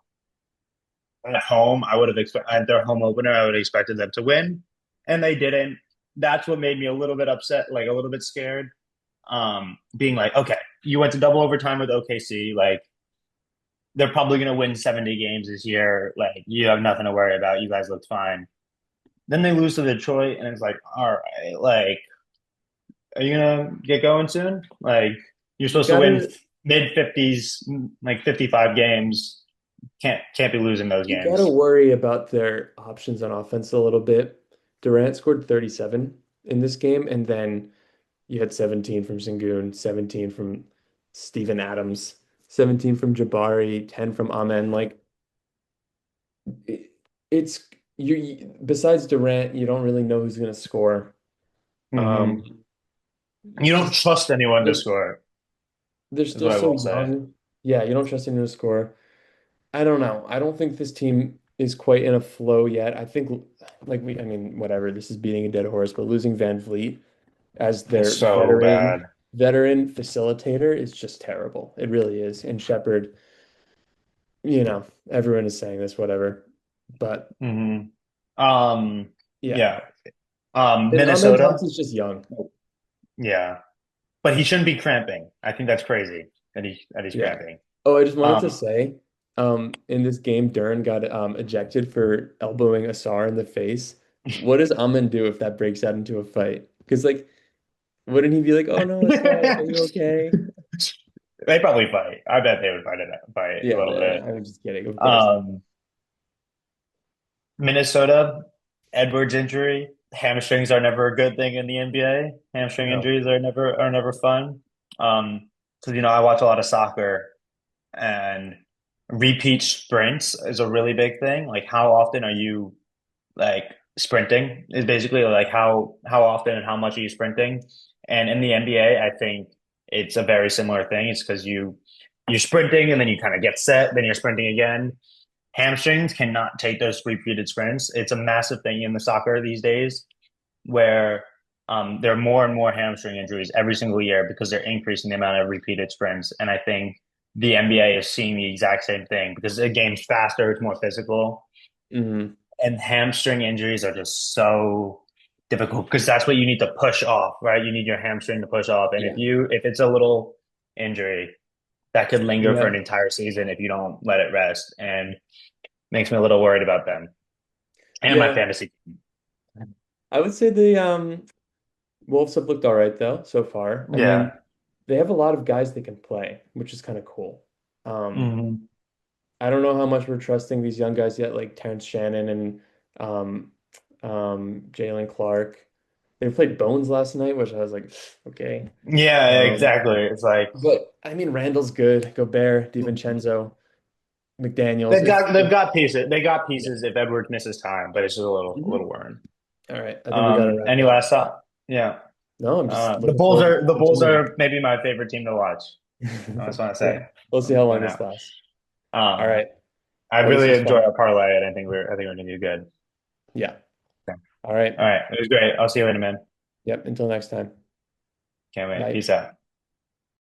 at home, I would have expected at their home opener. I would have expected them to win, and they didn't. That's what made me a little bit upset, like a little bit scared. Being like, okay, you went to double overtime with OKC. Like they're probably going to win 70 games this year. Like you have nothing to worry about. You guys looked fine. Then they lose to Detroit, and it's like, all right, like, are you gonna get going soon? Like, you're You supposed to win gotta mid 50s, like 55 games. Can't be losing those you gotta games. worry about their options on offense a little bit. Durant scored 37 in this game, and then you had 17 from Sengun, 17 from Steven Adams, 17 from Jabari, 10 from Amen. Like it, it's besides Durant, you don't really know who's gonna score. Hmm. Um, You don't just trust anyone to they're, score, they're is still what I so will say. young. Yeah, you don't trust anyone to score. I don't know. I don't think this team is quite in a flow yet. I think, I mean, whatever. This is beating a dead horse, but losing Van Vliet as It's their so bad. veteran facilitator is just terrible. It really is. And Shepard, everyone is saying this, whatever. But Hmm. Um, yeah, yeah. and Amen Minnesota. Thompson's just young. Yeah, but he shouldn't be cramping. I think that's crazy that he's Yeah. cramping. Oh, I just wanted to Um, say, in this game, Duran got ejected for elbowing Asar in the face. What does Amen do if that breaks out into a fight? Because like, wouldn't he be like, "Oh no, Asar, are you okay?" They probably fight. I bet they would fight a Yeah, little bit. I'm just kidding, of course. Um, Minnesota, Edwards injury. Hamstrings are never a good thing in the NBA. Hamstring No. injuries are never fun. Because I watch a lot of soccer, and repeat sprints is a really big thing. Like how often are you like sprinting is basically like how often and how much are you sprinting? And in the NBA, I think it's a very similar thing. It's because you're sprinting and then you kind of get set, then you're sprinting again. Hamstrings cannot take those repeated sprints. It's a massive thing in the soccer these days where there are more and more hamstring injuries every single year because they're increasing the amount of repeated sprints. And I think the NBA is seeing the exact same thing because the game's faster, it's more physical, Hmm. and hamstring injuries are just so difficult because that's what you need to push off, right? You need your hamstring to push off. And Yeah. if it's a little injury, that could linger for Yeah. an entire season if you don't let it rest. And makes me a little worried about them and my Yeah. fantasy. I would say the Wolves have looked all right though so far. I Yeah. mean, they have a lot of guys they can play, which is kind of cool. Um, Hmm. I don't know how much we're trusting these young guys yet, like Terrence Shannon and um, Jalen Clark. They played Bones last night, which I was like, okay. Yeah, Um, exactly. It's like but I mean, Randall's good. Gobert, DiVincenzo, McDaniels. they've got pieces. They got Yeah. pieces if Edwards misses time, but it's just a Mhm. little worrying. All right, I think we got to wrap Any it up. last thought? Yeah. No, I'm just The looking Bulls forward to are the Bulls continuing. are maybe my favorite team to watch. I just want to say, Yeah, we'll see how long point this out. lasts. All Um, right. I Well, this really was enjoy fun. our parlay, and I think we're gonna do good. Yeah. Okay. All right. All right, it was great. I'll see you later, man. Yep. Until next time. Can't wait. Bye. Peace out.